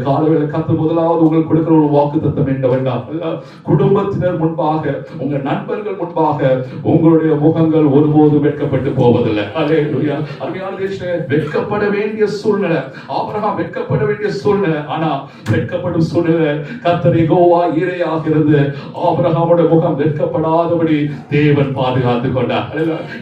காலவேளை கர்த்தர் முதலாவது உங்களுக்கு கொடுக்கிற ஒரு வாக்குத்தத்தம் என்னவென்றால், குடும்பத்தினர் முன்பாக, உங்க நண்பர்கள் முன்பாக உங்களுடைய முகங்கள் ஒருபோதும் வெட்கப்பட்டு போவதில்லை. அல்லேலூயா. அருமையான தேசமே, வெட்கப்பட வேண்டிய சூழ்நிலை, ஆபிரகாம் வெட்கப்பட வேண்டிய சூழ்நிலை. ஆனா வெட்கப்படும் சூழ்நிலை கர்த்தர் யெகோவா ஈரேயாக இருந்து ஆபிரகாமுடைய முகம் வெட்கப்படாதபடி தேவன் பாதுகாத்துக் கொண்டார்.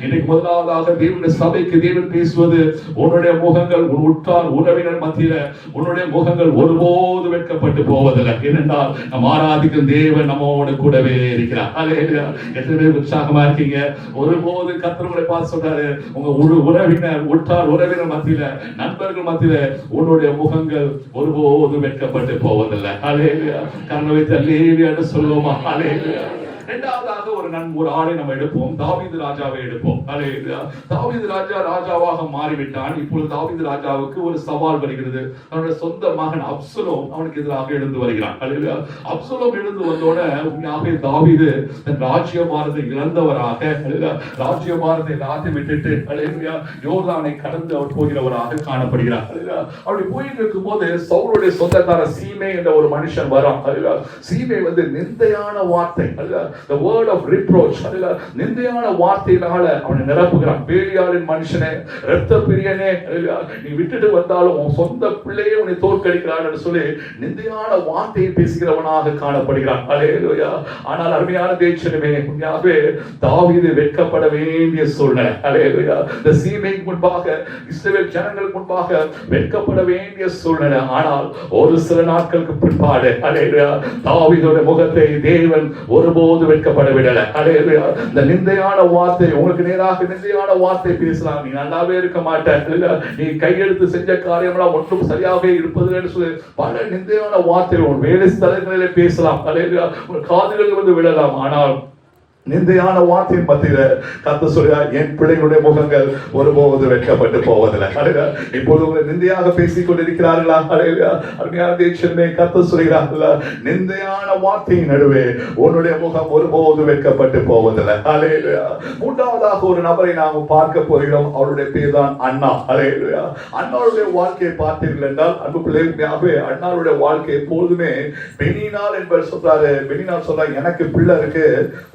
இன்னைக்கு முதலாவதாக தேவனுடைய சபைக்கு தேவன் பேசுவது, உன்னுடைய முகங்கள் உன் உற்றார் உறவினர் மத்தியில உன்னுடைய முகங்கள் ஒருபோது வெட்கப்பட்டு போவதில்லை. ஏனென்றால் நம் ஆராதிக்கும் தேவன் நம்மோடு கூடவே இருக்கிறார். அல்லேலூயா. எத்தனை பேர் உற்சாகமா இருக்கீங்க? ஒருபோது கர்த்தர் உங்களை பார்த்து சொல்றாரு, உங்க உறவினர் உற்றார் உறவினர் மத்தியில நண்பர்கள் மத்தியில உன்னுடைய முகங்கள் ஒருபோது வெட்கப்பட்டு போவதில்லை. அல்லேலூயா. கண்ணை வைத்து அல்லேலூயா என்று சொல்லுவோமா? அல்லேலூயா. இரண்டாவதாக ஒரு ஆளை நம்ம எடுப்போம். தாவீது ராஜாவை எடுப்போம். அல்லேலூயா. தாவீது ராஜாவாக மாறிவிட்டான். இப்பொழுது தாவீது ராஜாவுக்கு ஒரு சவால் வருகிறது. அவனுடைய சொந்த மகன் அப்சலோம் அவனுக்கு எதிராக எழுந்து வருகிறான். அல்லேலூயா. அப்சலோம் எழுந்து வந்தோட உண்மையாகவே தாவீது தன் ராஜ்யபாரத்தை இழந்தவராக, ராஜ்யபாரத்தை எல்லாத்தையும் விட்டுட்டு அல்லேலூயா யோர்தானை கடந்து அவர் போகிறவராக காணப்படுகிறார். அல்லேலூயா. அப்படி போயிட்டு இருக்கும் போது சவுலுடைய சொந்தக்கார சீமே என்ற ஒரு மனுஷன் வரான். அல்லேலூயா. சீமே நிந்தையான வார்த்தை, அல்லேலூயா, the word of reproach, அல்லேலூயா, நிந்தையான வார்த்தையினால அவனை நிரப்புகிறான். பேலியாளின் மனுஷனே, இரத்த பிரியனே, அல்லேலூயா, நீ விட்டுட்டு வந்தாலும் உன் சொந்த பிள்ளையே உன்னை தோற்கடிக்கிறான் என்று சொல்லி நிந்தையான வார்த்தையை பேசுகிறவனாக காணப்படுகிறான். அல்லேலூயா. ஆனால் அருமையான தேவனே, உண்மையாகவே தாவீது வெட்கப்பட வேண்டிய சூழ்நிலை. அல்லேலூயா. இந்த சீமைக்கு முன்பாக, இஸ்ரவேல் ஜனங்களுக்கு முன்பாக வெட்கப்பட வேண்டிய சூழ்நிலை. ஆனால் ஒரு சில நாட்களுக்கு பிற்பாடு அல்லேலூயா தாவீதுடைய முகத்தை தேவன் ஒருபோது வெட்கப்பட விடல. அல்லேலூயா. இந்த நிந்தையான வார்த்தை, உங்களுக்கு நேராக நிந்தையான வார்த்தை பேசலாம். நீ நல்லாவே இருக்க மாட்ட, நீ கையெழுத்து செஞ்ச காரியம்லாம் ஒன்றும் சரியாகவே இருப்பதில்லை சொல்லி பல நிந்தையான வார்த்தைகள் உன் வேலை ஸ்தலங்களிலே பேசலாம். அல்லேலூயா. உன் காதுகளில் விழலாம். ஆனால் நிந்தையான வார்த்தையின் மத்தியில கர்த்தர் சொல்கிறார், என் பிள்ளைகளுடைய முகங்கள் ஒருபோது வெட்கப்பட்டு போவதில்லை. இப்போது உங்களை நிந்தையாக பேசிக் கொண்டிருக்கிறார்களா? அருமையான தேவனே, கர்த்தர் சொல்கிறார், நிந்தையான வார்த்தையின் நடுவே உன்னுடைய முகம் ஒருபோது வெட்கப்பட்டு போவதில்லை. அல்லேலூயா. மூன்றாவதாக ஒரு நபரை நாம் பார்க்க போகிறோம். அவருடைய பேர் தான் அண்ணா. அல்லேலூயா. அண்ணாவுடைய வாழ்க்கையை பார்த்தீர்கள் என்றால், அன்பு பிள்ளைகளாகவே அண்ணாவுடைய வாழ்க்கை எப்போதுமே பெனினால் என்பவர் சொல்றாரு. பெனினால் சொல்றாரு, எனக்கு பிள்ளை இருக்கு,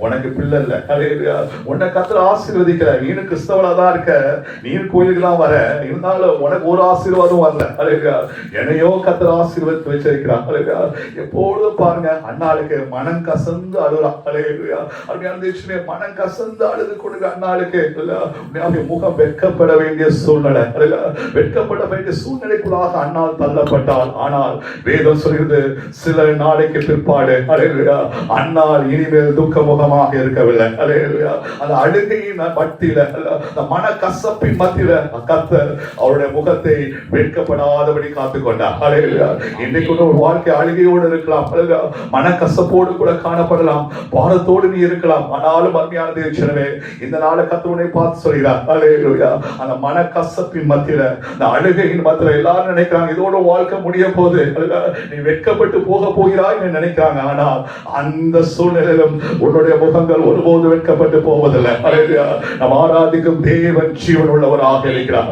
உனக்கு பிள்ளை இல்ல. அல்லேலூயா. உன்னை கர்த்தர் ஆசீர்வதிக்கிறார். நீ கிறிஸ்தவனா தான் இருக்க, நீ கோயிலுக்கு தான் வர, இருந்தாலும் உனக்கு ஒரு ஆசீர்வாதம் வரல. அல்லேலூயா. என்னையோ கர்த்தர் ஆசீர்வதித்து வச்சிருக்கிறார். அல்லேலூயா. எப்பொழுதும் பாருங்க, அண்ணாளுக்கு மனம் கசந்து அழுறான். அல்லேலூயா. அருமையான தேவனே, மனம் கசந்து அழுது கொண்டு அண்ணாளுக்கு முகம் வெட்கப்பட வேண்டிய சூழ்நிலை. அல்லேலூயா. வெட்கப்பட வேண்டிய சூழ்நிலைக்குள்ளாக அண்ணாள் தள்ளப்பட்டாள். ஆனால் வேதம் சொல்கிறது, சில நாளைக்கு பிற்பாடு அல்லேலூயா அண்ணாள் இனிமேல் துக்க முகமாக இருக்கவில்லை. அல்லேலூயா. அந்த அழுகையின் மத்தியில, அந்த மனக்கசப்பின் மத்தியில கர்த்தர் அவருடைய முகத்தை வெட்கப்படாதபடி காத்துக் கொண்டார். அல்லேலூயா. இன்னைக்கு ஒரு வாழ்க்கை அழுகையோடு இருக்கலாம், மனக்கசப்போடு கூட காணப்படலாம், பாரத்தோடு நீ இருக்கலாம். ஆனாலும் அருமையான தேவனே, இந்த நாளை கர்த்தர் உன்னை பார்த்து சொல்கிறார். அல்லேலூயா. அந்த மனக்கசப்பின் மத்தியில, அந்த அழுகையின் மத்தியில எல்லாரும் நினைக்கிறாங்க இதோட வாழ்க்கை முடிய போது, நீ வெட்கப்பட்டு போக போகிறாய் நினைக்கிறாங்க. ஆனால் அந்த சூழ்நிலையிலும் உன்னுடைய முகங்கள் ஒருபோது வெட்கப்பட்டு போவதில்லை. நாம் ஆராதிக்கும் தேவன் ஜீவன் உள்ளவராக இருக்கிறார்.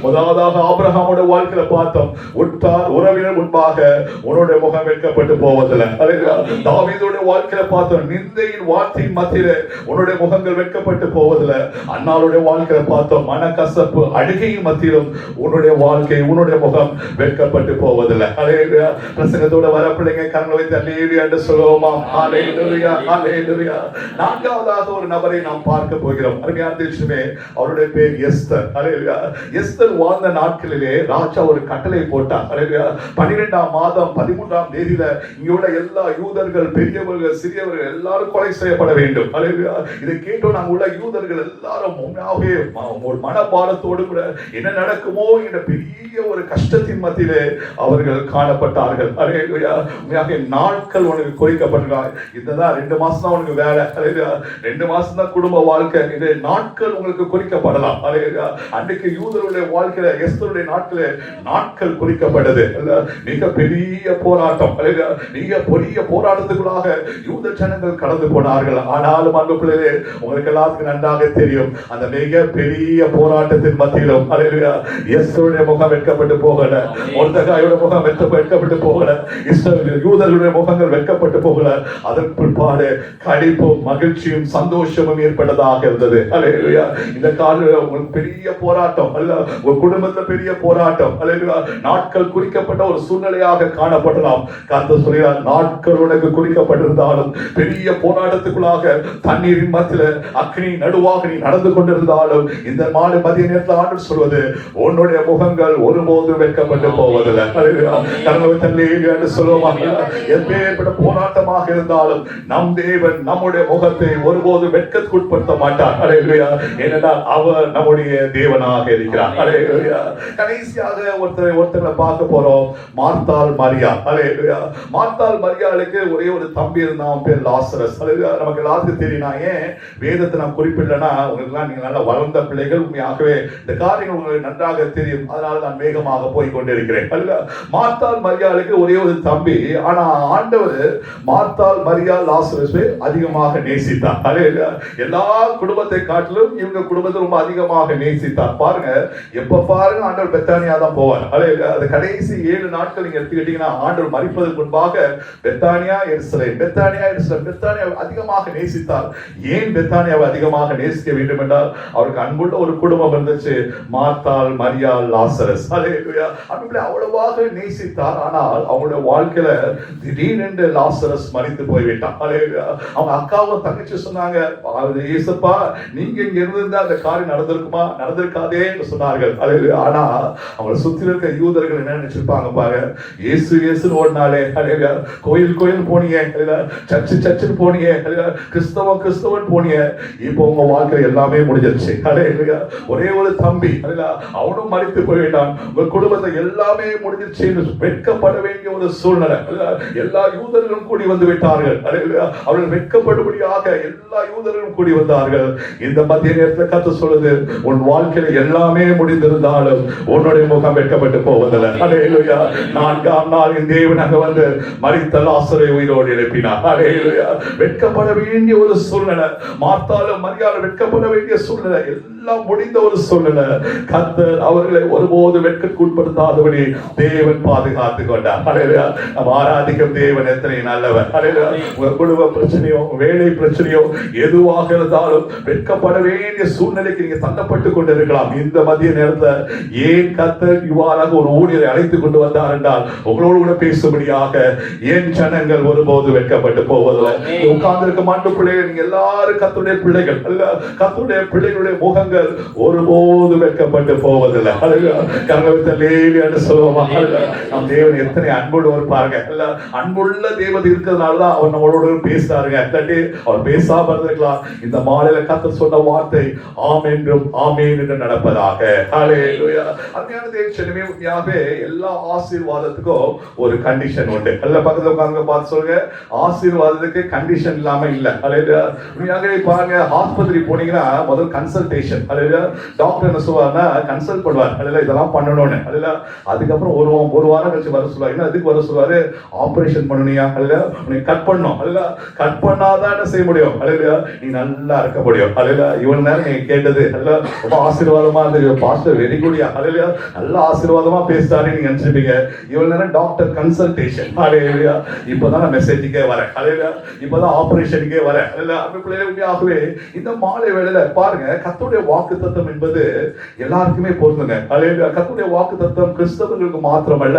முதலாவதாக ஆபிரகாமுடைய வாழ்க்கையில பார்த்தோம், உற்றார் உறவினர் முன்பாக உன்னுடைய முகம் வெட்கப்பட்டு போவதில்லை. தாவீதுடைய வாழ்க்கையில பார்த்தோம், நிந்தையின் வார்த்தையின் மத்தியில உன்னுடைய முகங்கள் வெட்கப்பட்டு போவதில்லை. அண்ணாளுடைய வாழ்க்கையில பார்த்தோம், மனக்கசப்பு அழுகையின் மத்தியிலும் உன்னுடைய வாழ்க்கை உன்னுடைய முகம் வெட்கப்பட்டு போவதில்லை. அல்லேலூயா. பிரசங்கத்தோட வர பிள்ளைங்க கரங்களை வைத்து அல்லேலூயா என்று சொல்லுவோமா? அல்லேலூயா. அல்லேலூயா. நான்காவதாக ஒரு நபரை நாம் பார்க்க போகிறோம். அருமையான தேவனே, அவருடைய பேர் எஸ்தர். அல்லேலூயா. எஸ்தர் வாழ்ந்த நாட்களிலே ராஜா ஒரு கட்டளை போட்டார். அல்லேலூயா. 12ஆம் மாதம் 13ஆம் தேதியில இங்க உள்ள எல்லா யூதர்கள், பெரியவர்கள் சிறியவர்கள் எல்லாரும் கொலை செய்யப்பட வேண்டும். அல்லேலூயா. இதை கேட்டோம் நாங்க உள்ள யூதர்கள் எல்லாரும் உண்மையாகவே ஒரு மனபாரத்தோடு கூட என்ன நடக்குமோ என்ற பெரிய ஒரு கஷ்டத்தின் மத்தியிலே அவர்கள் காணப்பட்டார்கள். அல்லேலூயா. உண்மையாக நாட்கள் உனக்கு குறிக்கப்பட்டிருக்காங்க. இதுதான் 2 மாசம் தான் உனக்கு வேலை. 2 மாசம் தான் குடும்ப வாழ்க்கை, இது நாட்கள் உங்களுக்கு குறிக்கப்படலாம். அன்னைக்கு யூதருடைய வாழ்க்கையில எஸ்தருடைய நாட்கள் குறிக்கப்பட்டது. மிக பெரிய போராட்டம், மிக பெரிய போராட்டத்துக்குள்ளாக யூத ஜனங்கள் கடந்து போனார்கள். ஆனாலும் அன்பு பிள்ளைகளே, உங்களுக்கு எல்லாத்துக்கும் நன்றாக தெரியும், அந்த மிக பெரிய போராட்டத்தின் மத்தியிலும் எஸ்தருடைய முகம் வெட்கப்பட்டு போகல, மொர்தெகாயோட முகம் வெட்கப்பட்டு போகல, யூதர்களுடைய முகங்கள் வெட்கப்பட்டு போகல. அதற்கு பிற்பாடு கடிப்பும் மகிழ்ச்சியும் சந்தோஷமும் ஏற்பட்டதாக இருந்தது. அல்லேலூயா. இந்த காலையில உங்களுக்கு பெரிய போராட்டம் அல்ல, ஒரு குடும்பத்துல பெரிய போராட்டம் அல்லேலூயா, நாட்கள் குறிக்கப்பட்ட ஒரு சூழ்நிலையாக காணப்படலாம். கர்த்தர் சொல்கிறார், நாட்கள் உனக்கு குறிக்கப்பட்டிருந்தாலும், பெரிய போராட்டத்துக்குள்ளாக தண்ணீரின் மத்தியில அக்னி நடுவாக நீ நடந்து கொண்டிருந்தாலும், இந்த மாலை மதிய நேரத்தில் ஆண்டவர் சொல்வது, உன்னுடைய முகங்கள் ஒருபோதும் வெட்கப்பட்டு போவதில்லை. அல்லேலூயா. என்று சொல்லுவாங்க. எப்பேற்பட்ட போராட்டமாக இருந்தாலும் நம் தேவன் நம்முடைய முகத்தை ஒருபோதும் வெட்கத்துக்குட்படுத்த மாட்டார். அல்லேலூயா. ஏனென்றால் அவர் நம்முடைய தேவனாக இருக்கிறார். அல்லேலூயா. கடைசியாக ஒருத்தரை பார்க்க போறோம், மார்த்தாள் மரியா. அல்லேலூயா. மார்த்தாள் மரியாளுக்கு ஒரே ஒரு தம்பி இருந்தான், பேர் லாசரஸ். அல்லேலூயா. நமக்கு எல்லாத்துக்கும் தெரியும். ஏன் வேதத்தை நாம் குறிப்பிடலன்னா, உங்களுக்கு நீங்க நல்லா வளர்ந்த பிள்ளைகள், உண்மையாகவே இந்த காரியங்கள் உங்களுக்கு நன்றாக தெரியும். அதனால நான் வேகமாக போய் கொண்டிருக்கிறேன். மார்த்தாள் மரியாளுக்கு ஒரே ஒரு தம்பி, ஆனா ஆண்டவர் மார்த்தாள் மரியா லாசரஸை அதிகமாக நேசித்தார். அல்லேலூயா. எல்லா குடும்பத்தை காட்டிலும் இவங்க குடும்பத்தை ரொம்ப அதிகமாக நேசித்தார். பாருங்க, எப்ப பாருங்க ஆண்டவர் பெத்தானியா தான் போவார். அல்லேலூயா. அது கடைசி 7 நாட்கள் நீங்க எடுத்துக்கிட்டீங்கன்னா, ஆண்டவர் மரிப்பதற்கு முன்பாக பெத்தானியா எருசலேம், பெத்தானியா எருசலேம், பெத்தானியா அதிகமாக நேசித்தார். ஏன் பெத்தானியாவை அதிகமாக நேசிக்க வேண்டும் என்றால், அவருக்கு அன்புள்ள ஒரு குடும்பம் இருந்துச்சு, மார்த்தாள் மரியா லாசரஸ். அல்லேலூயா. அப்படி அவ்வளவாக நேசித்தார். ஆனால் அவங்களுடைய வாழ்க்கையில திடீரென்று லாசரஸ் மரித்து போய்விட்டான். அவங்க அக்காவும் தங்கச்சி சொன்னாங்க, ஏசப்பா நீங்க இங்க இருந்திருந்தா அந்த காரியம் நடந்திருக்குமா? நடந்திருக்காதே என்று சொன்னார்கள். ஆனா அவங்களை சுத்தி இருக்க யூதர்கள் என்ன நினைச்சிருப்பாங்க பாருங்க, இயேசு இயேசுன்னு ஓடினாலே, கோயில் கோயில் போனீங்க, சர்ச்சு போனீங்க, கிறிஸ்தவன் போனீங்க, இப்போ உங்க வாழ்க்கை எல்லாமே முடிஞ்சிருச்சு. ஒரே ஒரு தம்பி அவனும் மரித்து போய்விட்டான், உங்க குடும்பத்தை எல்லாமே முடிஞ்சிருச்சு என்று வெட்கப்பட வேண்டிய ஒரு சூழ்நிலை. எல்லா யூதர்களும் கூடி வந்து விட்டார்கள். அவர்கள் வெட்கப்படும்படியாக எல்லா யூதர்களும் கூடி வந்தார்கள். இந்த மத்திய நேரத்தில் கர்த்தர் சொல்லுது, உன் வாழ்க்கையில எல்லாமே முடிந்திருந்தாலும் உன்னுடைய முகம் வெட்கப்பட்டு போவதில்லை. அல்லேலூயா. 4ஆம் நாள் என் தேவன் அங்க வந்து மரித்த லாசரை உயிரோடு எழுப்பினார். அல்லேலூயா. வெட்கப்பட வேண்டிய ஒரு சூழ்நிலை, மார்த்தாளும் மரியாளும் வெட்கப்பட வேண்டிய சூழ்நிலை, எல்லாம் முடிந்த ஒரு சூழ்நிலை. கர்த்தர் அவர்களை ஒருபோது வெட்கத்துக்குட்படுத்தாதபடி தேவன் பாதுகாத்துக் கொண்டார். அல்லேலூயா. நம்ம ஆராதிக்கும் தேவன் எத்தனை நல்லவர். அல்லேலூயா. உங்க குடும்ப பிரச்சனையோ வேலை பிரச்சனையோ எதுவாக இருந்தாலும் வெட்கப்பட வேண்டிய சூழ்நிலைக்கு நீங்க தள்ளப்பட்டு கொண்டிருக்கலாம். இந்த மதிய நேரத்தில் ஏன் கர்த்தர் இவ்வாறாக ஒரு ஊழியரை அழைத்துக் கொண்டு வந்தார் என்றால், உங்களோடு கூட பேசும்படியாக. என் ஜனங்கள் ஒருபோது வெட்கப்பட்டு போவதில்லை. உட்கார்ந்திருக்க மாட்டு பிள்ளைகள், நீங்க எல்லாரும் கர்த்தருடைய பிள்ளைகள் அல்ல, கர்த்தருடைய பிள்ளைகளுடைய முகங்கள் ஒருபோது வெட்கப்பட்டு போவதில்லை. கரகத்தில் சொல்லுவோமா, நம் தேவன் எத்தனை அன்போடு இருப்பாங்க. அன்புள்ள தேவன் இருக்கிறதுனாலதான் அவர் நம்மளோட பேசுறாருங்க. அவர் பேசாம இருந்திருக்கலாம். இந்த மாலையில கர்த்தர் சொன்ன வார்த்தை ஆம் என்றும் ஆமேன் என்று நடப்பதாக. ஹல்லேலூயா. அருமையான தேவச்சனமே, உண்மையாகவே எல்லா ஆசீர்வாதத்துக்கும் ஒரு கண்டிஷன் உண்டு. எல்லா பக்கத்துல உட்கார்ந்து பார்த்து சொல்லுங்க, ஆசீர்வாதத்துக்கு கண்டிஷன் இல்லாம இல்ல. ஹல்லேலூயா. உண்மையாகவே பாருங்க, ஆஸ்பத்திரி போனீங்கன்னா முதல் கன்சல்டேஷன். ஹல்லேலூயா. டாக்டர் என்ன சொல்வாருன்னா கன்சல்ட் பண்ணுவார். ஹல்லேலூயா. இதெல்லாம் பண்ணணும்னு. ஹல்லேலூயா. அதுக்கப்புறம் ஒரு வாரம் கழிச்சு வர சொல்லுவாரு. என்ன அதுக்கு வர சொல்லுவாரு? ஆபரேஷன் பண்ணணும்யா. ஹல்லேலூயா. உன்னை கட் பண்ணணும். ஹல்லேலூயா. கட் பண்ணாதான் என்ன செய்ய முடியும்? ஹல்லேலூயா. நீ நல்லா இருக்க முடியும். ஹல்லேலூயா. இவன் நேரம் நீங்க கேட்டது ஹல்லேலூயா ரொம்ப ஆசீர்வாதமா இருந்தது. பாஸ்டர் வெரி குட்யா. ஹல்லேலூயா. நல்ல ஆசீர்வாதமா பேசுறாரு நீங்க நினைச்சிருப்பீங்க. இவன் நேரம் டாக்டர் கன்சல்டேஷன். ஹல்லேலூயா. இப்பதான் நான் மெசேஜுக்கே வரேன். ஹல்லேலூயா. இப்பதான் ஆபரேஷனுக்கே வரேன். ஹல்லேலூயா. உண்மையாகவே இந்த மாலை வேளையில பாருங்க, கர்த்தருடைய வாக்குத்தத்தம் என்பது எல்லாருக்குமே பொருந்துங்க. ஹல்லேலூயா. கர்த்தருடைய வாக்குத்தத்தம் கிறிஸ்தவர்களுக்கு மாத்திரமல்ல,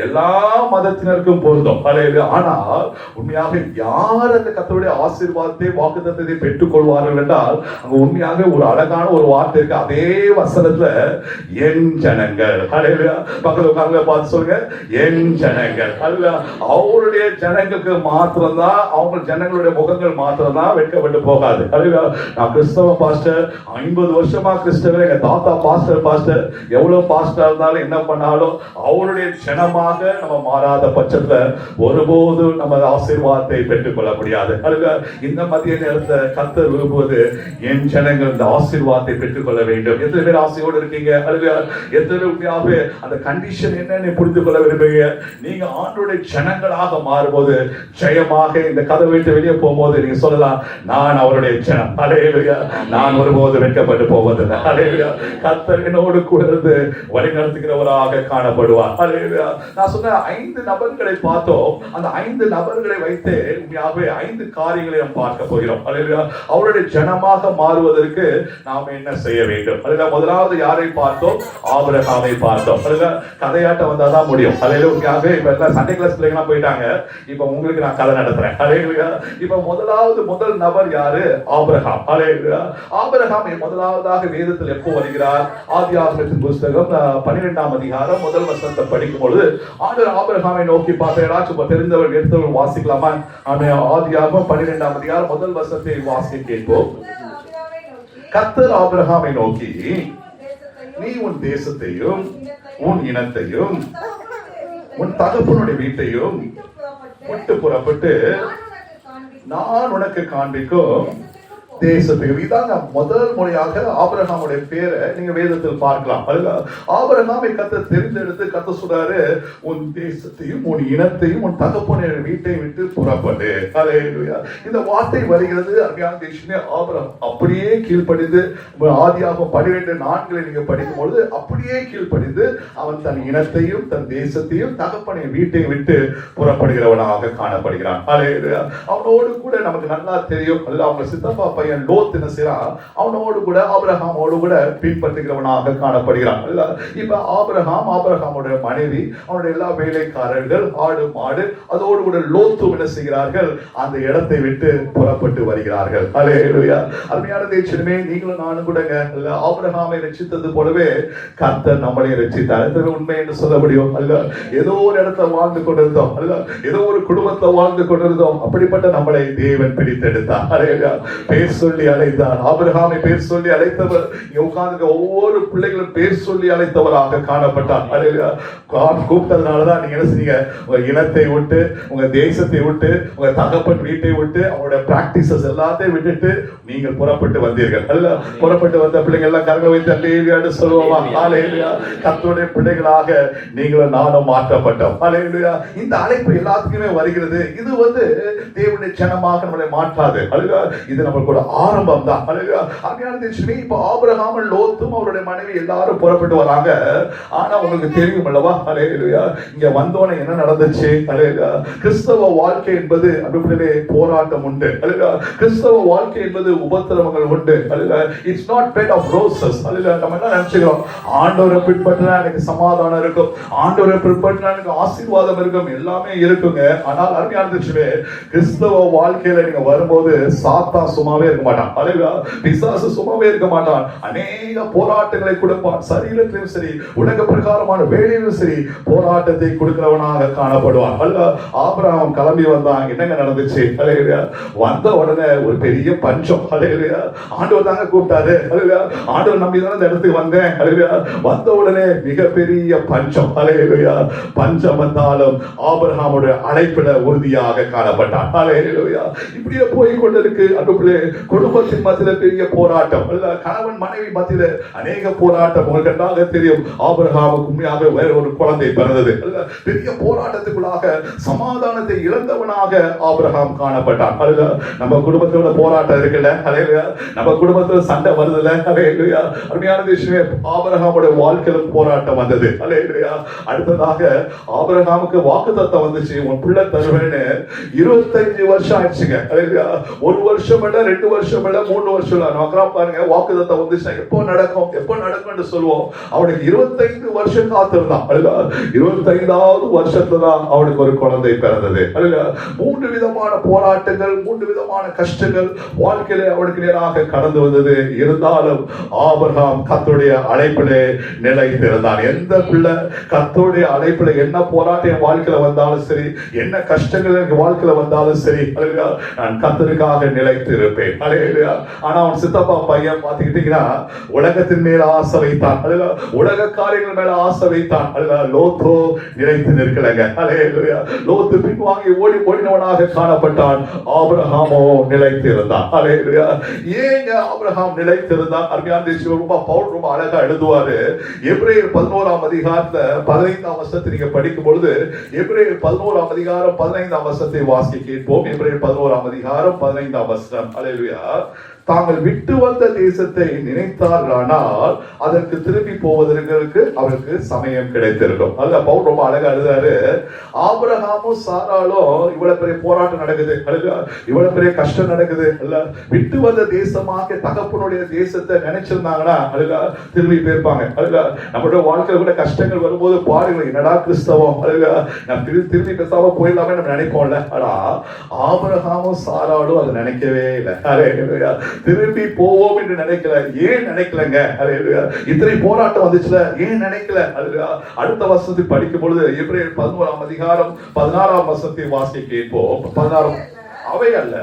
எல்லா மதத்தினருக்கும் பொருந்தும். ஹல்லேலூயா. ஆனால் உண்மையாக யார் அந்த கர்த்தருடைய ஆசீர்வாதத்தை வாக்குத்தத்தத்தை பெற்றுக் கொள்வார்கள் என்றால், அங்க உண்மையாக ஒரு அழகான ஒரு வார்த்தை இருக்கு. அதே வசனத்துல என் ஜனங்கள். ஹல்லேலூயா. பக்கத்துல உட்கார்ந்து பார்த்து சொல்லுங்க, என் ஜனங்கள். ஹல்லேலூயா. அவருடைய ஜனங்களுக்கு மாத்திரம்தான், அவங்க ஜனங்களுடைய முகங்கள் மாத்திரம்தான் வெட்கப்பட்டு போகாது. ஹல்லேலூயா. நான் கிறிஸ்தவ பாஸ்டர், 50 வருஷமா கிறிஸ்தவர், எங்க தாத்தா பாஸ்டர் எவ்வளவு பாஸ்டர் இருந்தாலும் என்ன பண்ணாலும் அவருடைய ஜனமாக நம்ம மாறாத பட்சத்துல ஒருபோதும் நம்ம ஆசீர்வாதத்தை பெற்றுக் கொள்ள முடியாது. இந்த மத்திய நேரத்தை கர்த்தர் விரும்புவது என் ஜனங்கள் இந்த ஆசீர்வாதத்தை பெற்றுக்கொள்ள வேண்டும். எத்தனை பேர் ஆசையோடு இருக்கீங்க? எத்தனை உண்மையாகவே அந்த கண்டிஷன் என்னன்னு புரிந்து கொள்ள விரும்புங்க. நீங்க ஆண்டோடைய ஜனங்களாக மாறும்போது ஜெயமாக இந்த கதை விட்டு வெளியே போகும்போது நீங்க சொல்லலாம், நான் அவருடைய ஜனம். அல்லேலூயா. நான் ஒருபோது வெட்கப்பட்டு போவதில்லை. அல்லேலூயா. கர்த்தர் என்னோடு கூட இருந்து வழி நடத்துகிறவராக காணப்படுவார். அல்லேலூயா. நான் சொன்ன 5 நபர்களை பார்த்தோம். அந்த 5 நபர்களை வைத்து உண்மையாகவே 5 காரியங்களை நாம் பார்க்க போகிறோம். அல்லேலூயா. அவருடைய ஜனமாக மாறுவதற்கு நாம் என்ன செய்ய வேண்டும்? அல்லேலூயா. முதலாவது யாரை பார்த்தோம்? ஆபிரகாமை பார்த்தோம். அல்லேலூயா. கதையாட்டம் வந்தாதான் முடியும். அல்லேலூயா. இப்ப எல்லாம் சண்டே கிளாஸ் பிள்ளைங்க போயிட்டாங்க. இப்ப உங்களுக்கு நான் கதை நடத்துறேன். அல்லேலூயா. இப்ப முதல் நபர் யாரு? ஆபிரகாம். அல்லேலூயா. ஆபிரகாம் முதலாவதாக வேதத்தில் எப்போ வருகிறார்? ஆதியாகமத்தின் புத்தகம் 12ஆம் அதிகாரம் முதல் வசனத்தை படிக்கும் பொழுது ஆண்டவர் ஆபிரகாமை நோக்கி பார்த்தார். சும்மா தெரிந்தவர் எடுத்தவர் வாசிக்கலாமா? ஆதியாகமம் 12ஆம் அதிகாரம் முதல் வசனத்தை வாசி கேட்போம். கர்த்தர் ஆபிரகாமை நோக்கி, நீ உன் தேசத்தையும் உன் இனத்தையும் உன் தகப்பனுடைய வீட்டையும் விட்டு புறப்பட்டு நான் உனக்கு காண்பிக்கும் தேசத்துக்கு. இதாங்க முதல் முறையாக ஆபிரகாமுடைய பேரை நீங்க வேதத்தில் பார்க்கலாம். ஆபிரகாமை கர்த்தர் தெரிந்தெடுத்து கர்த்தர் சொல்றாரு, உன் தேசத்தையும் உன் இனத்தையும் உன் தகப்பனுடைய வீட்டை விட்டு புறப்படு. அல்லேலூயா. இந்த வார்த்தை வருகிறது. அருமையான தேசமே, ஆபிரகாம் அப்படியே கீழ்ப்படிந்து ஆதியாகமம் 12:4 நீங்க படிக்கும் பொழுது அப்படியே கீழ்ப்படிந்து அவன் தன் இனத்தையும் தன் தேசத்தையும் தகப்பனை வீட்டை விட்டு புறப்படுகிறவனாக காணப்படுகிறான். அல்லேலூயா. அவனோடு கூட நமக்கு நல்லா தெரியும், அவங்க சித்தப்பா பையன் லோத் என்ன செய்றான், அவனோடு கூட ஆபிரகாமோடு கூட பின்பற்றுகிறவனாக காணப்படுகிறான். இப்ப ஆபிரகாமுடைய மனைவி, அவனுடைய எல்லா வேலைக்காரர்கள், ஆடு மாடு, அதோடு கூட லோத்து என்ன செய்கிறார்கள், அந்த இடத்தை விட்டு புறப்பட்டு வருகிறார்கள். அல்லேலூயா. அருமையான தேவனே, நீங்களும் நானும் கூட ஆபிரகாமை ரட்சித்தது போலவே கர்த்தர் நம்மளை ரட்சித்தார். உண்மை என்று சொல்ல முடியும். அல்ல, ஏதோ ஒரு இடத்துல வாழ்ந்து கொண்டிருந்தோம், அல்ல ஏதோ ஒரு குடும்பத்தை வாழ்ந்து கொண்டிருந்தோம். அப்படிப்பட்ட நம்மளை தேவன் பிடித்தெடுத்தார். அல்லேலூயா. பேர் சொல்லி அழைத்தார். ஆபிரகாமை பேர் சொல்லி அழைத்தவர். இங்க உட்கார்ந்து ஒவ்வொரு பிள்ளைகளும் பேர் சொல்லி அழைத்தவராக காணப்பட்டார். அல்லேலூயா. கூப்பிட்டதுனாலதான் நீங்க என்ன செய்யுங்க, உங்க இனத்தை விட்டு, உங்க தேசத்தை விட்டு, உங்க தகப்பன் வீட்டை விட்டு, அவங்களுடைய பிராக்டிசஸ் எல்லாத்தையும் விட்டுட்டு நீங்கள் புறப்பட்டு வந்தீர்கள். அல்ல, புறப்பட்டு வந்த பிள்ளைங்க எல்லாம் கரங்களை வைத்து அல்லேலூயான்னு சொல்லுவோமா? அல்லேலூயா. கர்த்தருடைய பிள்ளைகளாக நீங்களும் நானும் மாற்றப்பட்டோம். அல்லேலூயா. இந்த அழைப்பு எல்லாத்துக்குமே வருகிறது. இது தேவனுடைய ஜனமாக நம்மளை மாற்றாது. அல்லேலூயா. இது நம்மளோட ஆரம்பம் தான். அல்லேலூயா. அருமையான தேவனே, இப்ப ஆபிரகாம் லோத்தும் அவருடைய மனைவி எல்லாரும் புறப்பட்டு வராங்க. ஆனா உங்களுக்கு தெரியும் அல்லவா? அல்லேலூயா. இங்க வந்தோனே என்ன நடந்துச்சு? அல்லேலூயா. கிறிஸ்தவ வாழ்க்கை என்பது அப்படியே போராட்டம் உண்டு. அல்லேலூயா. கிறிஸ்தவ வாழ்க்கை என்பது உபத்திரவங்கள் உண்டு. அல்லேலூயா. It's not bed of roses. அல்லேலூயா. நம்ம என்ன நினைச்சுக்கிறோம், ஆண்டவரை பின்பற்றினா எனக்கு சமாதானம் இருக்கும், ஆண்டவரை பின்பற்றினா எனக்கு ஆசீர்வாதம் இருக்கும், எல்லாமே இருக்குங்க. ஆனால் அருமையான தேவனே, கிறிஸ்தவ வாழ்க்கையில நீங்க வரும்போது சாத்தான் சும்மாவே இருக்க மாட்டான். அல்லேலூயா. பிசாசு சும்மாவே இருக்க மாட்டான். அநேக போராட்டங்களை கொடுப்பான். சரீரத்திலும் சரி, உலக பிரகாரமான வேலையிலும் சரி, போராட்டத்தை கொடுக்கிறவனாக காணப்படுவான். அல்ல, ஆபிரகாம் கிளம்பி வந்தான். என்னங்க நடந்துச்சு? அல்லேலூயா. வந்த உடனே ஒரு பெரிய பஞ்சம். அல்லேலூயா. ஆண்டவர் தாங்க கூப்பிட்டாரு. அல்லேலூயா. ஆண்டவர் நம்பி தானே இந்த இடத்துக்கு வந்தேன். அல்லேலூயா. வந்த உடனே மிகப்பெரிய பஞ்சம். அல்லேலூயா. பஞ்சம் வந்தாலும் ஆபிரகாமுடைய அழைப்பிட உறுதியாக காணப்பட்டான். அல்லேலூயா. இப்படியே போய் கொண்டிருக்கு. அதுக்குள்ளே குடும்பத்தின் மத்தியில பெரிய போராட்டம். கணவன் மனைவி மத்தியில அநேக போராட்டம். உங்களுக்கு தெரியும், ஆபிரகாமுக்கு உண்மையாக வேற ஒரு குழந்தை பிறந்தது. பெரிய போராட்டத்துக்குள்ளாக சமாதானத்தை இழந்தவனாக ஆபிரகாம் காணப்பட்டான். நம்ம குடும்பத்தோட போராட்டம் இருக்குல்ல, நம்ம குடும்பத்துல சண்டை வருதுல்ல. அருமையான விஷயமே, ஆபிரகாமுடைய வாழ்க்கையில போராட்டம் வந்தது. அடுத்ததாக ஆபிரகாமுக்கு வாக்குத்தத்தம் வந்துச்சு, உன் பிள்ளை தருவேன்னு. 25 வருஷம் ஆயிடுச்சுங்க. ஒரு வருஷம் இல்ல, 2 வருஷம் இல்ல, 3 வருஷம் இல்ல. பாருங்க, வாக்குத்தத்தம் வந்துச்சுன்னா எப்போ நடக்கும் எப்போ நடக்கும் சொல்லுவோம். அவனுக்கு 25 வருஷம் காத்திருந்தான். 25வது வருஷத்துல தான் அவனுக்கு ஒரு குழந்தை பிறந்தது. 3 விதமான போராட்டங்கள், 3 விதமான கஷ்டங்கள் வாழ்க்கையில அவனுக்கு நேராக கடந்து வந்தது. இருந்தாலும் ஆபிரகாம் கர்த்தருடைய அழைப்பிலே நிலைத்திருந்தான். எந்த பிள்ளை கர்த்தருடைய அழைப்பிலே என்ன போராட்டம் வாழ்க்கையில வந்தாலும் சரி, என்ன கஷ்டங்கள் எனக்கு வாழ்க்கையில வந்தாலும் சரி, நான் கர்த்தருக்காக நிலைத்து இருப்பேன். அல்லேலூயா. ஆனா அவன் சித்தப்பா பையன் பாத்துக்கிட்டீங்கன்னா உலகத்தின் மேல ஆசை வைத்தான், உலக காரியங்கள் மேல ஆசை வைத்தான். லோத்தோ நிலைத்து நிற்கலங்க. அல்லேலூயா. லோத்து பின்வாங்கி ஓடினவனாக காணப்பட்டான். ஆபிரகாமோ நிலைத்து இருந்தான். அல்லேலூயா. ஏங்க ஆபிரகாம் நிலைத்து இருந்தான்? அருமையான பவுல் ரொம்ப அழகா எழுதுவாரு. எபிரேயர் 11ஆம் அதிகாரத்துல 15ஆம் வசனத்தை நீங்க படிக்கும் பொழுது, எபிரேயர் 11ஆம் அதிகாரம் 15ஆம் வசனத்தை வாசிக்க கேட்போம். எபிரேயர் 11ஆம் அதிகாரம் 15ஆம் வசனம். அல்லேலூயா. தாங்கள் விட்டு வந்த தேசத்தை நினைத்தார்களானால் அதற்கு திரும்பி போவதற்கு அவருக்கு சமயம் கிடைத்திருக்கும். அல்ல பவுல் ரொம்ப அழகா எழுதாரு. ஆபிரகாமும் சாராலும் இவ்வளவு பெரிய போராட்டம் நடக்குது, இவ்வளவு பெரிய கஷ்டம் நடக்குது, அல்ல விட்டு வந்த தேசமாக தகப்பனுடைய தேசத்தை நினைச்சிருந்தாங்கன்னா அல்ல திரும்பி போயிருப்பாங்க. அல்ல நம்மளுடைய வாழ்க்கையில கூட கஷ்டங்கள் வரும்போது பாருங்க, என்னடா கிறிஸ்தவம், அல்ல நம்ம திரும்பி பேசாம போயிடலாமே நம்ம நினைப்போம்ல. ஆனா ஆபிரகாமும் சாராலும் அதை நினைக்கவே இல்லை. அல்லேலூயா. திரும்பி போவோம் என்று நினைக்கல. ஏன் நினைக்கலங்க? இத்தனை போராட்டம் வந்துச்சுல, ஏன் நினைக்கல? அடுத்த வசனத்தை படிக்கும் பொழுது எபிரேயர் 11ஆம் அதிகாரம் 16ஆம் வசனத்தை வாசிக்க கேட்போம். 16 அவை அல்ல,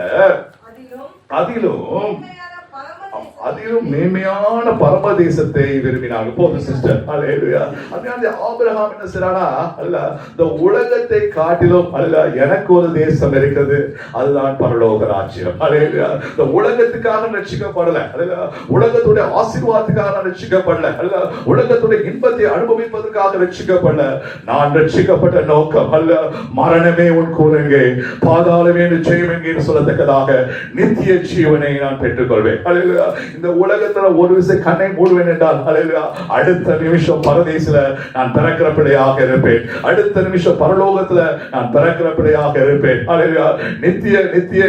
அதிலும் மேன்மையான பரமதேசத்தை விரும்பினாங்க. போது சிஸ்டர். அல்லேலூயா. அந்த ஆபிரகாம் என்ன செய்றானா, அல்ல இந்த உலகத்தை காட்டிலும் அல்ல எனக்கு ஒரு தேசம் இருக்கிறது, அதுதான் பரலோக ராஜ்யம். அல்லேலூயா. இந்த உலகத்துக்காக ரட்சிக்கப்படல, அல்ல உலகத்துடைய ஆசீர்வாதத்துக்காக ரட்சிக்கப்படல, அல்ல உலகத்துடைய இன்பத்தை அனுபவிப்பதற்காக ரட்சிக்கப்படல. நான் ரட்சிக்கப்பட்ட நோக்கம் அல்ல மரணமே உன் கூறங்கே, பாதாளமே நிச்சயம் எங்கே சொல்லத்தக்கதாக நித்திய ஜீவனை நான் பெற்றுக்கொள்வேன். அல்லேலூயா. இந்த உலகத்துல ஒரு விஷயம் கண்ணை மூடுவேன் என்றால் அல்லேலூயா அடுத்த நிமிஷம் பரதேசில நான் பிறக்கிற பிள்ளையாக இருப்பேன். அடுத்த நிமிஷம் பரலோகத்துல நான் பிறக்கிற பிள்ளையாக இருப்பேன். அல்லேலூயா.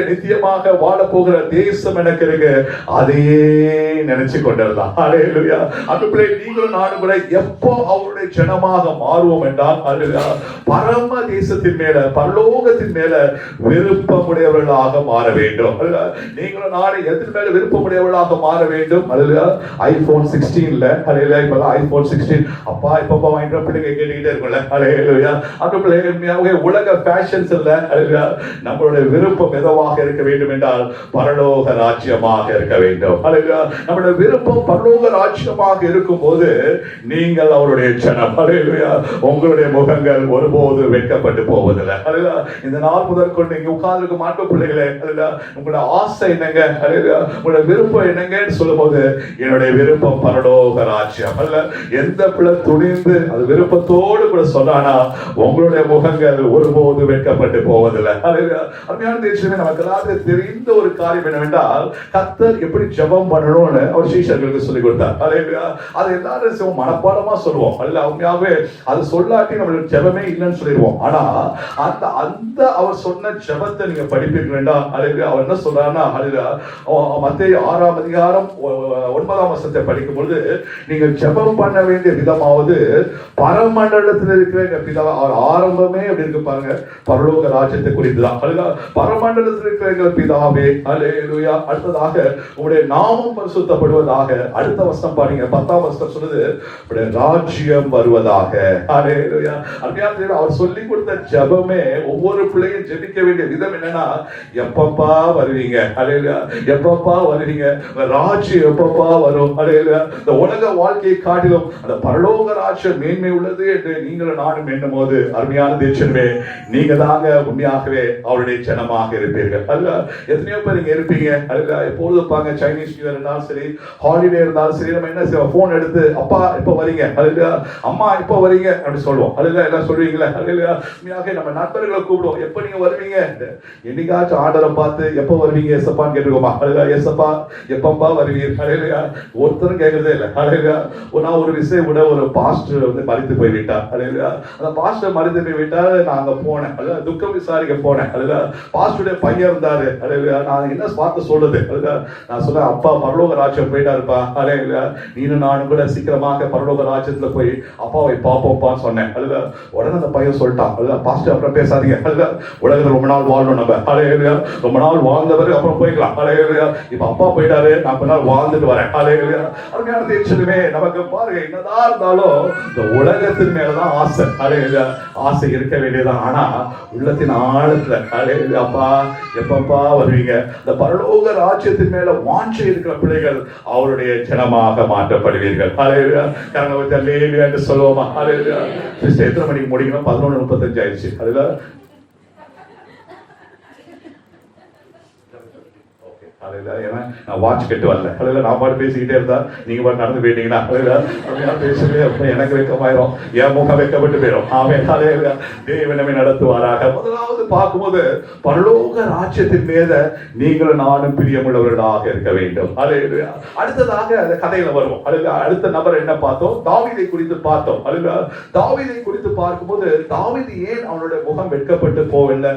நித்தியமாக வாழ போகிற தேசம் எனக்கு இருக்கு, அதையே நினைச்சு கொண்டிருந்தான். அல்லேலூயா. அந்த பிள்ளை நீங்களும் நானும் கூட எப்போ அவருடைய ஜனமாக மாறுவோம் என்றால் அல்லேலூயா பரம தேசத்தின் மேல பரலோகத்தின் மேல விருப்பமுடையவர்களாக மாற வேண்டும். நீங்களும் நானும் எதன் மேல விருப்பமுடையவர்களாக மாற வேண்டும். அல்லேலூயா. ஐபோன் 16ல அல்லேலூயா இப்ப ஐபோன் 16 அப்பா இப்பப்பா வாங்கிட்டு பிள்ளைங்க கேட்டுக்கிட்டே இருக்கும்ல. அல்லேலூயா. அந்த பிள்ளைங்க உலக ஃபேஷன்ஸ் இல்ல. அல்லேலூயா. நம்மளுடைய விருப்பம் எதுவாக இருக்க வேண்டும் என்றால் பரலோக ராஜ்யமாக இருக்க வேண்டும். அல்லேலூயா. நம்மளுடைய விருப்பம் பரலோக ராஜ்யமாக இருக்கும்போது நீங்கள் அவருடைய ஜனம். அல்லேலூயா. உங்களுடைய முகங்கள் ஒருபோது வெட்கப்பட்டு போவதில்லை. அல்லேலூயா. இந்த நாள் முதற்கொண்டு இங்க உட்கார்ந்திருக்க மாட்ட பிள்ளைகளே, அல்லேலூயா உங்களுடைய ஆசை என்னங்க? அல்லேலூயா உங்களுடைய விருப்பம் என்னங்க சொல்லும்போது, என்னுடைய விருப்பம் பரலோக ராஜ்யம். அல்ல எந்த பிள்ளை துணிந்து அது விருப்பத்தோடு கூட சொன்னானா உங்களுடைய முகங்கள் ஒருபோது வெட்கப்பட்டு போவதில்லை. அருமையான தேசமே, நமக்கு எல்லாருக்கும் தெரிந்த ஒரு காரியம் என்னவென்றால் கர்த்தர் எப்படி ஜெபம் பண்ணணும்னு அவர் சீஷர்களுக்கு சொல்லிக் கொடுத்தார். அல்லேலூயா. அது எல்லாரும் மனப்பாடமா சொல்லுவோம். அல்ல உண்மையாவே அது சொல்லாட்டி நம்மளுக்கு ஜெபமே இல்லைன்னு சொல்லிடுவோம். ஆனா அந்த அவர் சொன்ன ஜெபத்தை நீங்க படிப்பீங்க வேண்டாம். அல்லேலூயா. அவர் என்ன சொல்றாருன்னா, அல்லேலூயா மத்தேயு 6ஆம் அதிகாரம் 9ஆம் வசனத்தை படிக்கும் பொழுது, நீங்கள் ஜெபம் பண்ண வேண்டிய விதமாவது பரமண்டலத்தில் இருக்கிற பிதா. அவர் ஆரம்பமே எப்படி இருக்கு பாருங்க, பரலோக ராஜ்யத்தை குறித்துதான். பரமண்டலத்தில் இருக்கிற பிதாவே. அல்லேலூயா. அடுத்ததாக உங்களுடைய நாமம் பரிசுத்தப்படுவதாக. அடுத்த வசனம் பாருங்க, 10ஆம் வசனம் சொல்லுது உங்களுடைய ராஜ்யம் வருவதாக. அல்லேலூயா. அவர் சொல்லி கொடுத்த ஜெபமே ஒவ்வொரு பிள்ளையும் ஜெபிக்க வேண்டிய விதம் என்னன்னா, எப்பப்பா வருவீங்க? அல்லேலூயா. எப்பப்பா வருவீங்க? ராஜ்யம் எப்பப்பா வரும்? அல்லேலூயா. இந்த உலக வாழ்க்கையை காட்டிலும் அந்த பரலோக ராஜ்யம் மேன்மை உள்ளது என்று நீங்களும் நானும் எண்ணும் போது அருமையான தேசமே, நீங்க தாங்க உண்மையாகவே அவருடைய ஜனமாக இருப்பீர்கள். அல்ல எத்தனையோ பேர் இங்க இருப்பீங்க. அல்ல எப்பொழுது பாங்க சைனீஸ் நியூ இயர் இருந்தாலும் சரி, ஹாலிடே இருந்தாலும் சரி, நம்ம என்ன செய்வோம், போன் எடுத்து அப்பா எப்ப வரீங்க, அல்ல அம்மா எப்ப வரீங்க அப்படி சொல்லுவோம். அல்ல எல்லாம் சொல்றீங்களா? அல்ல உண்மையாக நம்ம நண்பர்களை கூப்பிடுவோம், எப்ப நீங்க வருவீங்க? என்னைக்காச்சும் ஆர்டரை பார்த்து எப்ப வருவீங்க எசப்பான்னு கேட்டுக்கோமா? அல்ல எசப்பா எப்பப்பா வருவீங்க? அல்ல ஒருத்தரும் கேட்கறதே இல்லை. அல்ல நான் ஒரு விஷயம் கூட ஒரு பாஸ்டர் வந்து மறித்து போய் விட்டார். அல்ல அந்த பாஸ்டர் மறித்து போய் விட்டார். நான் அங்க போனேன். அல்ல துக்கம் விசாரிக்க போனேன். அல்ல பாஸ்டருடைய பையன் இருந்தாரு. அல்ல நான் என்ன பார்த்து சொல்றது? அல்ல நான் சொல்ல அப்பா பரலோக ராஜ்யம் போயிட்டாருப்பா. அல்ல நீனும் நானும் கூட சீக்கிரமாக பரலோக ராஜ்யத்துல போய் அப்பாவை பார்ப்போம்ப்பான்னு சொன்னேன். அல்ல உடனே அந்த பையன் சொல்லிட்டான், அல்ல பாஸ்டர் அப்புறம் பேசாதீங்க. அல்ல உலகத்துல ரொம்ப நாள் வாழணும் நம்ம. அல்ல ரொம்ப நாள் வாழ்ந்தவரு அப்புறம் போய்க்கலாம். அல்ல இப்ப அப்பா போயிட்டாரு, நான் இப்ப நாள் வாழ்ந்துட்டு வரேன். அல்லேலூயா. அருமையான தேவனே, நமக்கு பாருங்க என்னதான் இருந்தாலும் இந்த உலகத்தின் மேலதான் ஆசை. அல்லேலூயா. ஆசை இருக்க வேண்டியதான். ஆனா உள்ளத்தின் ஆழத்துல அல்லேலூயா, அப்பா எப்பப்பா வருவீங்க, இந்த பரலோக ராஜ்யத்தின் மேல வாஞ்சை இருக்கிற பிள்ளைகள் அவருடைய ஜனமாக மாற்றப்படுவீர்கள். அல்லேலூயா. கரங்களை வைத்து அல்லேலூயா என்று சொல்லுவோமா? அல்லேலூயா. எத்தனை மணிக்கு முடிக்கணும்? 11:35 ஆயிடுச்சு. அதுல நான் வாட்ச் கட்டு வரல. நான் பாட்டு பேசிக்கிட்டே இருந்தா நீங்க பாட்டு நடந்து போயிட்டீங்கன்னா பேசவே எனக்கு வெக்கமாயிரும், என் முகம் வெக்கப்பட்டு போயிடும். தேவனமே நடத்துவாராக. முதலாவது பார்க்கும்போது பரலோக ராஜ்யத்தின் மீத நீங்களும் நானும் பிரியமுள்ளவர்களாக இருக்க வேண்டும். அடுத்ததாக அந்த கதையில வருவோம். அடுத்த நபர் என்ன பார்த்தோம்? தாவீதை குறித்து பார்த்தோம். தாவீதை குறித்து பார்க்கும்போது தாவீது ஏன் அவனுடைய முகம் வெட்கப்பட்டு போகவில்லை?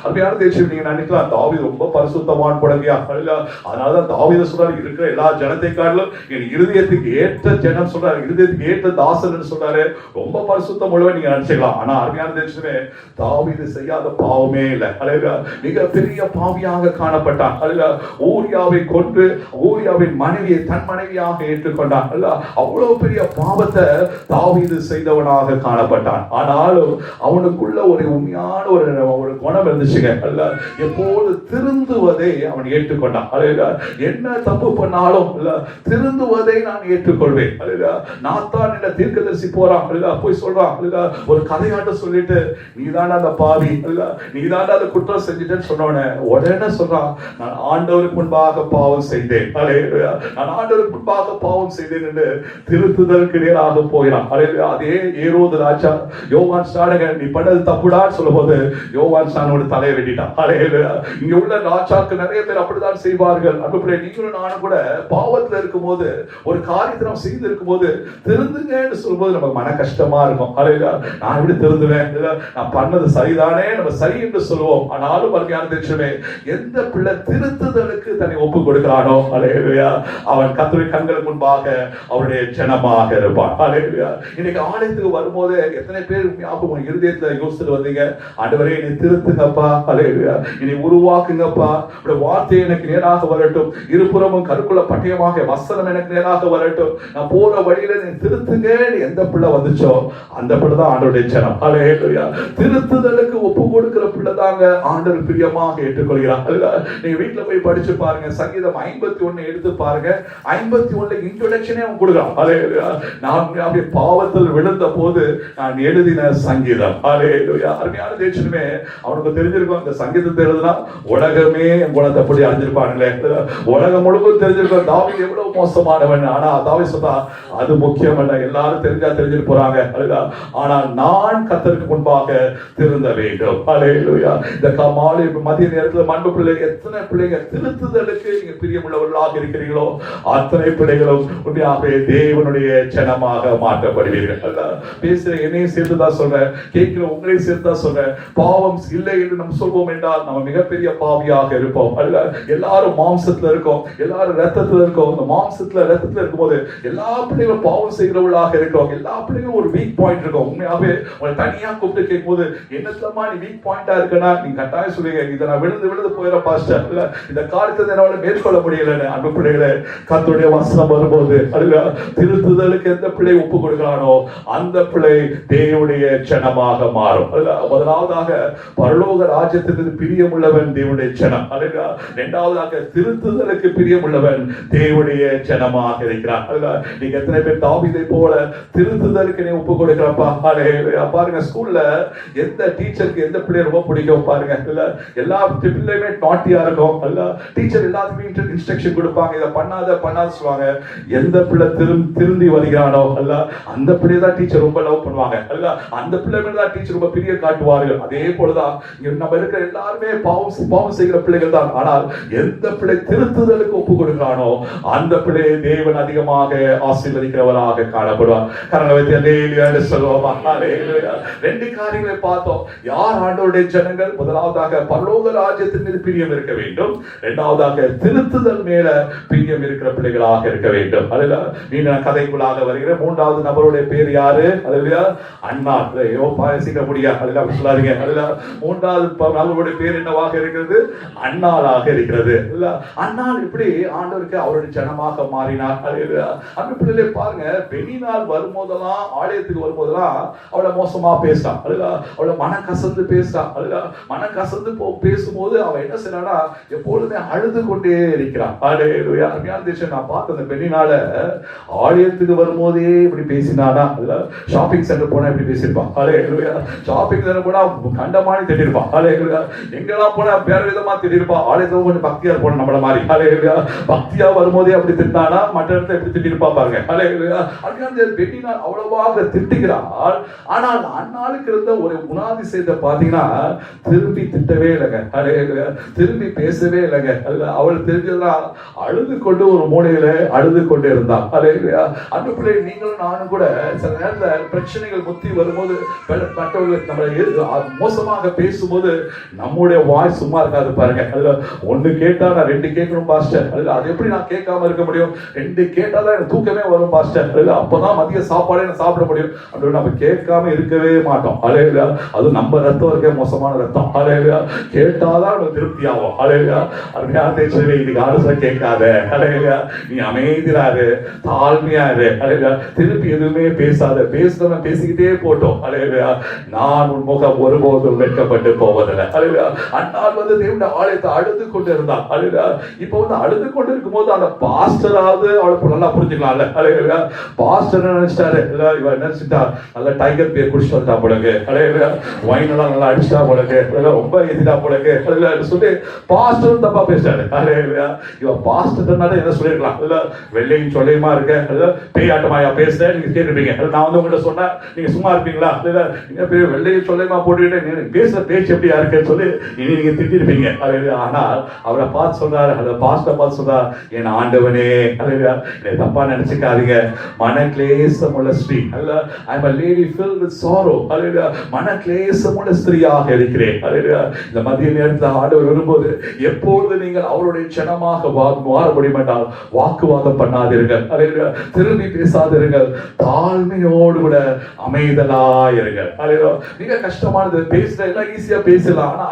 அருமையான தேசம், நீங்க நினைக்கலாம் தாவீது ரொம்ப பரிசுத்தவான் குழந்தையா. அதனாலதான் தாவீது சொல்றாரு, இருக்கிற எல்லா ஜனத்தை காட்டிலும் என் இருதயத்துக்கு ஏற்ற ஜனம் சொல்றாரு, இருதயத்துக்கு ஏற்ற தாசன் சொல்றாரு, ரொம்ப பரிசுத்தம் உள்ளவன் நீங்க நினைச்சுக்கலாம். ஆனா அருமையான தேசமே, தாவீது செய்யாத பாவமே இல்லை. மிக பெரிய பாவியாக காணப்பட்டான். ஊரியாவை கொன்று ஊரியாவின் மனைவியை தன் மனைவியாக ஏற்றுக்கொண்டான். அவ்வளவு பெரிய பாவத்தை தாவீது செய்தவனாக காணப்பட்டான். ஆனாலும் அவனுக்குள்ள ஒரு உண்மையான ஒரு குணம் இருந்துச்சுங்க. எப்போது திருந்துவதை அவன் ஏற்றுக்கொண்டான். என்ன தப்பு பண்ணாலும் திருந்துவதை நான் ஏற்றுக்கொள்வேன். நாத்தான் என்ற தீர்க்கதரிசி போறான், போய் சொல்றான், ஒரு கதையாட்ட சொல்லிட்டு நீதான அந்த பாவி, நீதான அந்த குற்றம் செஞ்சுட்டேன்னு சொன்னோன்னு உடனே சொல்றான், நான் ஆண்டவருக்கு முன்பாக பாவம் செய்தேன், நான் ஆண்டவருக்கு முன்பாக பாவம் செய்தேன் என்று திருத்துதலுக்கு நேராக போகிறான். அதே ஏரோது ராஜா யோவான் ஸ்நானகன் நீ பண்ணது தப்புடான்னு சொல்லும் போது யோவான் ஸ்நானோட தலையை வெட்டிட்டான். இங்க உள்ள ராஜாக்கு நிறைய பேர் அப்படிதான் செய்வார்கள். அப்படியே நீங்களும் நானும் கூட பாவத்துல இருக்கும் போது, ஒரு காரியத்தை நாம் செய்து இருக்கும் போது திருந்துங்கன்னு சொல்லும்போது நமக்கு மன கஷ்டமா இருக்கும். நான் எப்படி திருந்துவேன், நான் பண்ணது சரிதானே, நம்ம சரி என்று சொல்லுவோம். ஆனாலும் அருமையான தேசமே, எந்த பிள்ளை திருத்துதலுக்கு தன்னை ஒப்பு கொடுக்கிறானோ அவன் கர்த்தருடைய கண்களுக்கு முன்பாக அவருடைய ஜனமாக இருப்பான். இன்னைக்கு ஆலயத்துக்கு வரும்போது எத்தனை பேர் ஞாபகம் இருதயத்துல யோசிச்சுட்டு வந்தீங்க, ஆண்டவரே என்னை திருத்துங்கப்பா, என்னை உருவாக்குங்கப்பா, வார்த்தை எனக்கு நேராக வரட்டும், இருபுறமும் கருக்குள்ள பட்டயமாக வசனம் எனக்கு நேராக வரட்டும், நான் போற வழியில நீ திருத்துங்க. எந்த பிள்ளை வந்துச்சோ அந்த பிள்ளை தான் ஆண்டவருடைய ஜனம். திருத்துதலுக்கு ஒப்பு கொடுக்கிற பிள்ளை தாங்க ஆண்டவர் பிரியமாக ஏற்றுக்கொள்கிறார். நீங்க வீட்டுல போய் படிச்சு பாருங்க, சங்கீதம் 51 எடுத்து பாருங்க. 51 இன்ட்ரோடக்ஷனே அவன் கொடுக்கிறான். நான் பாவத்தில் விழுந்த போது நான் எழுதின சங்கீதம். அருமையான தேசமே, அவனுக்கு தெரிஞ்சிருக்கும் இந்த சங்கீதத்தை எழுதுனா உலகமே குணத்தை அப்படி அறிஞ்சிருப்பானுங்களே, உலகம் முழுவதும் தெரிஞ்சிருக்கும் தாவீது எவ்வளவு மோசமானவன். ஆனா தாவீது சொன்னா அது முக்கியம் அல்ல, எல்லாரும் தெரிஞ்சா தெரிஞ்சிட்டு போறாங்க. ஆனால் நான் கர்த்தருக்கு முன்பாக திருந்த வேண்டும். இந்த மாலை மதிய நேரத்தில் மண்பு பிள்ளைங்க, எத்தனை பிள்ளைங்க திருத்துதலுக்கு நீங்க பிரியமுள்ளவர்களாக இருக்கிறீங்களோ அத்தனை பிள்ளைகளும் உண்மையாகவே தேவனுடைய ஜனமாக மாற்றப்படுவீர்கள். பேசுற என்னையும் சேர்த்துதான் சொல்றேன், கேட்கிற உங்களையும் சேர்த்துதான் சொல்றேன். பாவம் இல்லை என்று நம்ம சொல்வோம் என்றால் நம்ம மிகப்பெரிய பாவியாக இருப்போம். எல்லாரும் மாம்சத்துல இருக்கோம், எல்லாரும் ரத்தத்துல இருக்கோம். இந்த மாம்சத்துல ரத்தத்துல இருக்கும்போது எல்லா பிள்ளைகளும் பாவம் செய்கிறவர்களாக இருக்கோம். எல்லா பிள்ளைகளும் ஒரு வீக் பாயிண்ட் இருக்கும். உண்மையாவே உங்களை தனியா கூப்பிட்டு கேட்கும் போது என்னத்துலமா நீ வீக் பாயிண்டா இருக்கனா, நீங்க கட்டாயம் சொல்லுவீங்க, இதை நான் விழுந்து போயிட பாஸ்டர், இல்ல இந்த காரியத்தை என்னால மேற்கொள்ள முடியலன்னு. அன்பு பிள்ளைகளை, கர்த்தருடைய வசனம் வரும்போது திருத்துதலுக்கு எந்த பிள்ளை ஒப்பு கொடுக்கிறானோ அந்த பிள்ளை தேவனுடைய ஜனமாக மாறும். முதலாவதாக பரலோக ராஜ்யத்திற்கு பிரியமுள்ளவன் தேவனுடைய ஜனம். இரண்டாவதாக திருத்துதலுக்கு பிரியமுள்ளவன் தேவனுடைய ஜனமாக இருக்கிறான். நீங்க எத்தனை பேர் தாவீதை போல திருத்துதலுக்கு நீ ஒப்பு கொடுக்கிறப்பா? பாருங்க, ஸ்கூல்ல எந்த டீச்சருக்கு எந்த பிள்ளை ரொம்ப பிடிக்கும் பாருங்க. எல்லா பிள்ளையுமே நாட்டியா இருக்கும். டீச்சர் எல்லாத்துக்குமே இன்ஸ்ட்ரக்ஷன் கொடுப்பாங்க, இதை பண்ணாத சொல்லுவாங்க. எந்த பிள்ளை திருந்தி வருகிறானோ அந்த பிள்ளை தான் டீச்சர் ரொம்ப லவ் பண்ணுவாங்க. அந்த பிள்ளை தான் டீச்சர் ரொம்ப பிரிய காட்டுவார்கள். அதே போலதான் நம்ம இருக்கிற எல்லாருமே பாவம் செய்கிற பிள்ளைகள் தான். ஆனால் எந்த பிள்ளை திருத்துதலுக்கு ஒப்பு கொடுக்கிறானோ அந்த பிள்ளையை தேவன் அதிகமாக ஆசீர்வதிக்கிறவராக காணப்படுவார். ரெண்டு காரியங்களை பார்த்தோம். யார் ஆண்டவருடைய ஜனங்கள்? முதலாவதாக பரலோக ராஜ்யத்தின் மீது பிரியம் இருக்க வேண்டும். இரண்டாவதாக திருத்துதல் மேல பிரியம் இருக்கிற பிள்ளைகளாக இருக்க வேண்டும். அதுல நீங்க கதைக்குள்ளாக வருகிற மூன்றாவது நபருடைய பேர் யாரு? அதுல அண்ணா. சீக்கிரம் முடியாது. அதுல சொல்லாதீங்க. அதுல மூன்றாவது மூன்றாவது அவருடைய பேர் என்னவாக இருக்கிறது? அன்னாளாக இருக்கிறது. இல்ல அன்னாள் இப்படி ஆண்டவருக்கு அவருடைய ஜனமாக மாறினார். அந்த பிள்ளைகளை பாருங்க, பெனினாள் வரும்போதெல்லாம், ஆலயத்துக்கு வரும்போதெல்லாம் அவளை மோசமா பேசுறான். அவளை மனம் கசந்து பேசுறான். மனம் கசந்து பேசும்போது அவ என்ன செய்யறானா, எப்பொழுதுமே அழுது கொண்டே இருக்கிறான். அருமையான தேசம், நான் பார்த்த அந்த பெனினால ஆலயத்துக்கு வரும்போதே இப்படி பேசினானா, ஷாப்பிங் சென்டர் போனா இப்படி பேசியிருப்பான். ஷாப்பிங் சென்டர் போனா கண்டமானி திட்டிருப்பான். எங்கெல்லாம் போனா வேற விதமா திட்டிருப்பான். ஆலயத்துல கொஞ்சம் பக்தியா போன நம்மள மாதிரி. பக்தியா வரும்போதே அப்படி திட்டானா, மற்ற இடத்துல எப்படி திட்டிருப்பா பாருங்க. பெண்ணினால் அவ்வளவாக திட்டுகிறாள். ஆனால் அந்நாளுக்கு இருந்த ஒரு குணாதிசயத்தை பாத்தீங்கன்னா, திரும்பி திட்டவே இல்லைங்க, திரும்பி பேசவே இல்லைங்க. அவள் தெரிஞ்சதான் அழுது கொண்டு ஒரு மூலையில அழுது கொண்டு இருந்தாள். அந்த பிள்ளை நீங்களும் நானும் கூட சில நேரத்துல பிரச்சனைகள் முத்தி வரும்போது, மற்றவர்கள் நம்மளை மோசமாக பேசும்போது நம்முடைய வாய் சும்மா இருக்காது பாருங்க. ஒண்ணு கேட்டா நான் ரெண்டு கேட்கணும் பாஸ்டர். அது எப்படி நான் கேட்காம இருக்க முடியும்? ரெண்டு கேட்டாதான் எனக்கு தூக்கமே வரும் பாஸ்டர். அப்பதான் மதிய சாப்பாடே நான் சாப்பிட முடியும். அப்படி நம்ம கேட்காம இருக்கவே மாட்டோம். அது நம்ம ரத்தம் இருக்க மோசமான ரத்தம். கேட்டாதான் நம்ம திருப்தி ஆகும். இன்னைக்கு ஆலோசனை கேட்காத, நீ அமைதியாரு, தாழ்மையாரு, திருப்பி எதுவுமே பேசாத, பேசுறவன் பேசிக்கிட்டே போட்டோம். நான் உன் முகம் ஒருபோதும் வெட்கப்பட்டு போவதில்லை. அந்நாள் வந்து தேவனுடைய ஆலயத்தை அழுது கொண்டு இருந்தான். இப்ப வந்து அழுது கொண்டு இருக்கும் போது அந்த பாஸ்டராவது அவளுக்கு நல்லா புரிஞ்சுக்கலாம்ல. பாஸ்டர் நினைச்சிட்டாரு, இவன் நினைச்சிட்டா நல்ல டைகர் பேர் குடிச்சிட்டு வந்தா போலக்கு, வைன் எல்லாம் நல்லா அடிச்சிட்டா போலக்கு, ரொம்ப எதிரா போலக்கு சொல்லி பாஸ்டரும் தப்பா பேசிட்டாரு. இவன் பாஸ்டர்னால என்ன சொல்லிருக்கலாம், இல்ல வெள்ளையும் சொல்லியுமா இருக்க, பேயாட்டமாயா பேசுற, நீங்க கேட்டுருப்பீங்க. நான் வந்து உங்கள்கிட்ட சொன்னா நீங்க சும்மா இருப்பீங்களா? வெள்ளையும் சொல்லியமா போட்டுக்கிட்டு பேசுற பேச்சு எப்படியா இருக்குன்னு சொல்லி இனி நீங்க திட்டிருப்பீங்க. ஆனால் அவரை பார்த்து சொல்றாரு, அந்த பாஸ்டர் பார்த்து சொல்றாரு, என் ஆண்டவனே, என்னை தப்பா நினைச்சுக்காதீங்க, மனக்லேசமுள்ள Sri, I'm a lady filled with sorrow, மனக்லேசமுள்ள ஸ்திரீயாக இருக்கிறேன். இந்த மதிய நேரத்தில் ஆண்டவர் வரும்போது எப்பொழுது நீங்கள் அவருடைய ஜனமாக மாற முடியும் என்றால் வாக்குவாதம் பண்ணாதீர்கள், திரும்பி பேசாதீர்கள், தாழ்மையோடு கூட அமைதலாயிருங்கள். நீங்க கஷ்டமானது பேசுற எல்லாம் ஈஸியா பேசலாம், ஆனா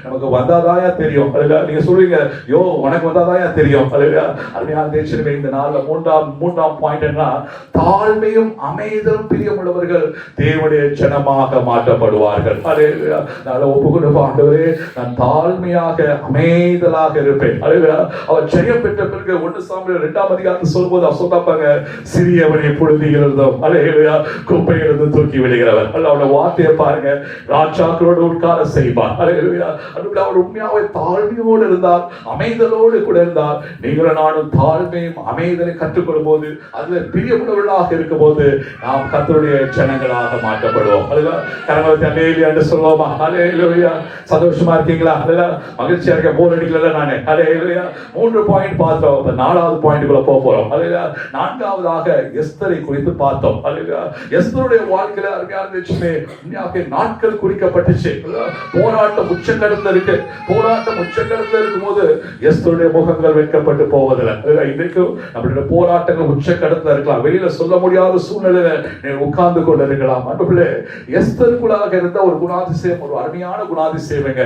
நமக்கு வந்தாதாயா தெரியும். நீங்க சொல்லுவீங்க, யோ உனக்கு வந்தாதாயா தெரியும். இந்த நாள்ல மூன்றாம் பாயிண்ட் என்ன, தாழ்மையும் அமைதலும் பிரியமுள்ளவர்கள் தேவனுடைய ஜனமாக மாற்றப்படுவார்கள். ஒப்புக்கொண்டு ஆண்டவரே, நான் தாழ்மையாக அமைதலாக இருப்பேன். அவர் ஜெயம் பெற்ற பிறகு 1 சாமுவேல் 2ஆம் அதிகாரத்தை சொல்லும்போது அவர் சொன்னாங்க, சிறியவனை புழுதியிலிருந்தும் குப்பையிலிருந்து தூக்கி விடுகிறவர். அவருடைய வார்த்தையை பாருங்க, ராஜாக்களோடு உட்கார செய்வார். அவர் உண்மையாவே தாழ்மையோடு இருந்தார், அமைதலோடு கூட இருந்தார். நீங்களும் நானும் தாழ்மையும் அமைதலை கற்றுக்கொள்ளும் போது, அதுல பிரியமுள்ளவர்களாக இருக்கும் போது நாம் கர்த்தருடைய ஜனங்களாக மாற்றப்படுவோம். கரங்களை அல்லேலூயா என்று சொல்லுவோமா? அல்லேலூயா. சந்தோஷமா இருக்கீங்களா? மகிழ்ச்சியா இருக்க, போர் அடிக்கல நானே. அல்லேலூயா. 3 பாயிண்ட் பார்த்தோம். 4வது பாயிண்ட்குள்ள போறோம். அல்லேலூயா. 4வதாக எஸ்தரை குறித்து பார்த்தோம். அல்லேலூயா. எஸ்தருடைய வாழ்க்கையில அருமையான நாட்கள் குறிக்கப்பட்டுச்சு. போராட்டம் உச்சக்கடத்துல இருக்கு. போராட்டம் உச்சக்கடத்துல இருக்கும்போது எஸ்தருடைய முகங்கள் வெட்கப்பட்டு போவதில்லை. இன்றைக்கும் நம்மளுடைய போராட்டங்கள் உச்சக்கடத்துல இருக்கலாம், வெளியில சொல்ல முடியாத சூழ்நிலையில உட்கார்ந்து கொண்டு இருக்கலாம். அன்புகளே, எஸ்தருக்குள்ளாக இருந்த ஒரு குணாதிசயம், ஒரு அருமையான குணாதிசயம்ங்க.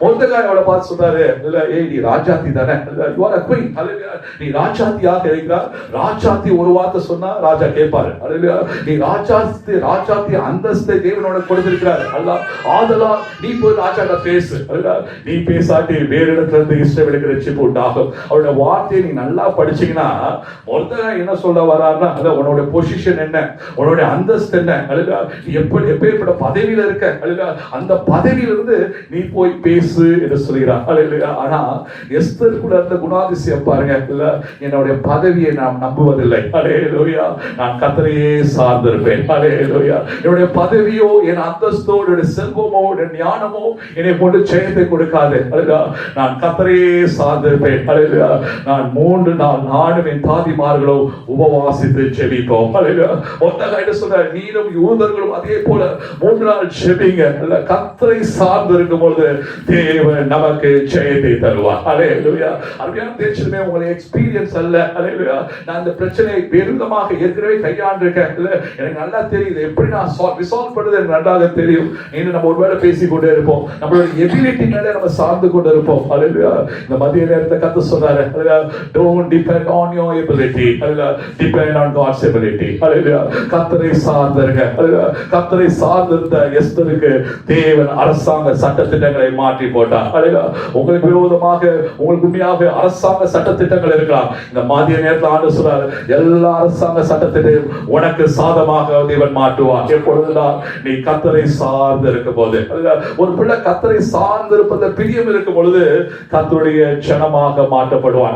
மொர்தெகாய் அவளை பார்த்து சொல்றாரு, இல்ல ஏய் நீ ராஜாத்தி தானே, you are a queen, நீ ராஜாத்தியாக இருக்கிறார். ராஜாத்தி ஒரு வார்த்தை சொன்னா ராஜா கேட்பாரு. நீ ராஜாத்தி அந்தஸ்தை தேவனோட கொடுத்திருக்கிறார். ஆதலால் நீ போய் ராஜாட்ட பேசு. நீ பேசாட்டி வேறு இடத்துல இருந்து இஸ்ரவேலுக்கு ரட்சிப்பு உண்டாகும். அவருடைய வார்த்தையை நீ நல்லா படிச்சீங்கன்னா, மொர்தெகாய் என்ன சொல்ல வர்றாருன்னா, உன்னோட பொசிஷன் என்ன, உன்னோட அந்தஸ்து என்ன, நீ எப்பேற்பட்ட பதவியில இருக்க, அந்த பதவியிலிருந்து நீ போய் பேசு என்று சொல்கிறார். ஆனா எஸ்தருக்குள்ள இருந்த குணாதிசயம் பாருங்க, என்னுடைய பதவியை நான் நம்புவதில்லை. நான் கர்த்தரையே சார்ந்திருப்பேன். என்னுடைய பதவியோ, என் அந்தஸ்தோ, என்னுடைய செல்வமோ, என் ஞானமோ என்னை கொண்டு ஜெயத்தை கொடுக்காது. நான் கர்த்தரையே சார்ந்திருப்பேன். நான் 3 நாள் நானும் என் தாதிமார்களோ உபவாசித்து ஜெபிப்போம். நீரும் யூதர்களும் அதே போல 3 நாள் ஜெபிங்க. கர்த்தரை சார்ந்து இருக்கும் பொழுது தேவன் நமக்கு ஜெயத்தை தருவார். அல்லேலூயா. அருமையான தேசமே, உங்களுடைய எக்ஸ்பீரியன்ஸ் அல்ல. அல்லேலூயா. நான் இந்த பிரச்சனையை பெருந்தமாக ஏற்கனவே கையாண்டிருக்கேன். எனக்கு நல்லா தெரியுது எப்படி நான் ரிசால்வ் பண்ணுறது, எனக்கு நன்றாக தெரியும். இன்னும் நம்ம ஒரு ஒருவேளை பேசிக்கொண்டே இருப்போம். நம்மளோட எபிலிட்டி மேலே நம்ம சார்ந்து கொண்டு இருப்போம். அல்லேலூயா. இந்த மதிய நேரத்துல கர்த்தர் சொல்றாரு, அல்லேலூயா, don't depend on your ability, hallelujah, depend on God's ability. அல்லேலூயா. கர்த்தரை சார்ந்திருங்க. அல்லேலூயா. கர்த்தரை சார்ந்திருந்த எஸ்தருக்கு தேவன் அரசாங்க சட்டத்திட்டங்களை மாற்றி போட்டார். அல்லேலூயா. உங்களுக்கு விரோதமாக, உங்களுக்கு உண்மையாக அரசாங்க சட்டத்திட்டங்கள் இருக்கலாம். இந்த மதிய நேரத்தில் ஆண்டவர் சொல்றாரு, எல்லா அரசாங்க சட்டத்திட்டையும் உனக்கு சாதமாக தேவன் மாற்றுவார். எப்பொழுதுதான் நீ கர்த்தரை சார்ந்து இருக்கும் போது. ஒரு பிள்ளை கர்த்தரை சார்ந்து இருப்பதில் பிரியம் இருக்கும் பொழுது கர்த்தருடைய ஜனமாக மாற்றப்படுவான்.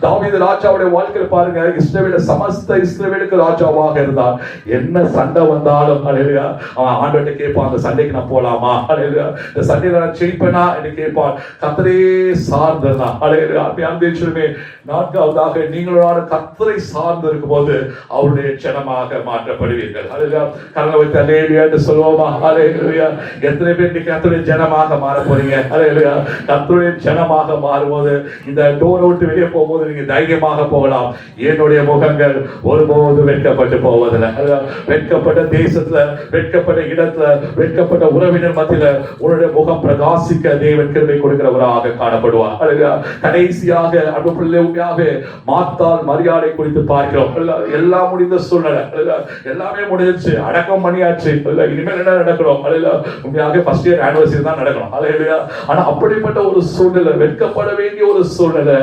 தாவீது ராஜாவுடைய வாழ்க்கையில் பாருங்க, இஸ்ரவேல் சமஸ்த இஸ்ரவேலுக்கு ராஜாவாக இருந்தார். என்ன சண்டை வந்தாலும் அல்லேலூயா, அவன் ஆண்டவர்கிட்ட கேட்பான், அந்த சண்டைக்கு நான் போலாமா, அல்லேலூயா, இந்த சண்டையில நான் ஜெயிப்பேனா என்று கேட்பான். கர்த்தரே சார்ந்திருந்தான். அல்லேலூயா. அன்பியானவர்களே, நான்காவதாக நீங்களோட கர்த்தரை சார்ந்து இருக்கும் போது அவருடைய ஜனமாக மாற்றப்படுவீர்கள். அல்லேலூயா. கரங்களை வைத்து அல்லேலூயா என்று சொல்வோமா? அல்லேலூயா. எத்தனை பேர் நீங்க கர்த்தருடைய ஜனமாக மாற போறீங்க? அல்லேலூயா. கர்த்தருடைய ஜனமாக மாறும்போது இந்த டோரை விட்டு வெளியே போகும்போது நீங்க தைரியமாக போகலாம். என்னுடைய முகங்கள் ஒருபோது வெட்கப்பட்டு போவதில்லை. வெட்கப்பட்ட தேசத்துல, வெட்கப்பட்ட இடத்துல, வெட்கப்பட்ட உறவினர் மத்தியில உன்னுடைய முகம் பிரகாசிக்க தேவன் கிருபை கொடுக்கிறவராக காணப்படுவார். கடைசியாக அன்புள்ளவர்களாக மாத்தாள் மரியாதை குறித்து பார்க்கிறோம். எல்லாம் முடிந்த சூழ்நிலை, எல்லாமே முடிஞ்சிச்சு, அடக்கம் பண்ணியாச்சு, இனிமேல் என்ன நடக்கிறோம்? உண்மையாக ஃபர்ஸ்ட் இயர் ஆனிவர்சரி தான் நடக்கணும். ஆனா அப்படிப்பட்ட ஒரு சூழ்நிலை, வெட்கப்பட வேண்டிய ஒரு சூழ்நிலை,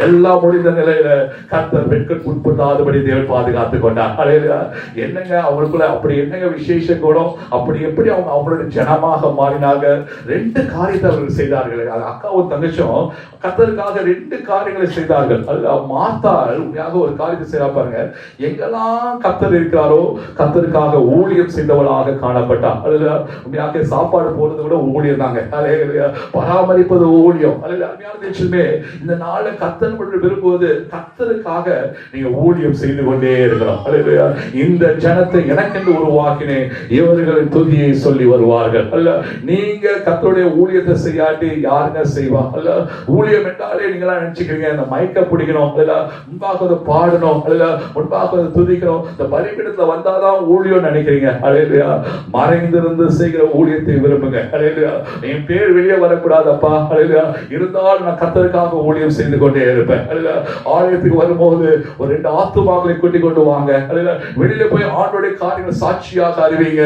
எல்லாம் முடிந்த நிலையில கர்த்தர் வெட்கப்படாதபடி தேவன் பாதுகாத்துக் கொண்டார். என்னங்க அவங்களுக்குள்ள அப்படி என்னங்க விசேஷ குணம்? அப்படி எப்படி அவங்க அவங்களுடைய ஜனமாக மாறினாங்க? ரெண்டு காரியத்தை அவர்கள் செய்தார்கள். அக்காவும் தங்கச்சும் கர்த்தருக்காக ரெண்டு காரியங்களை செய்தார்கள். மாத்தாள் உண்மையாக ஒரு காரியத்தை செய்ய பாருங்க, எங்கெல்லாம் கர்த்தர் இருக்கிறாரோ கர்த்தருக்காக ஊழியம் செய்தவளாக காணப்பட்டார். உண்மையாக சாப்பாடு போடுறது கூட ஊழியம் தாங்க, பராமரிப்பது ஊழியம். இந்த நாளை கர்த்தர் விரும்புவது கர்த்தருக்காக நீங்க ஊழியம் செய்து கொண்டே இருக்கிறோம். இந்த ஜனத்தை எனக்கென்று உருவாக்கினேன், இவர்களின் துதியை சொல்லி வருவார்கள். அல்ல, நீங்க கர்த்தருடைய ஊழியத்தை செய்யாட்டி யாருங்க செய்வா? அல்ல, ஊழியம் என்றாலே நீங்களா நினைச்சுக்கிறீங்க இந்த மைக்க பிடிக்கணும், அல்ல முன்பாக பாடணும், அல்ல முன்பாக துதிக்கணும், இந்த பலிபீடத்துல வந்தாதான் ஊழியம் நினைக்கிறீங்க. அல்லேலூயா. மறைந்திருந்து செய்கிற ஊழியத்தை விரும்புங்க. அல்லேலூயா. என் பேர் வெளியே வரக்கூடாதப்பா, அல்லேலூயா, இருந்தாலும் நான் கர்த்தருக்காக ஊழியம் செய்து கொண்டே இருப்பேன். அல்லேலூயா. ஆலயத்துக்கு வரும்போது ஒரு ரெண்டு ஆத்துமாக்களை கூட்டிக் கொண்டு வாங்க. அல்லேலூயா. வெளியில போய் ஆண்டோடைய காரியங்களை சாட்சியாக அறிவிங்க.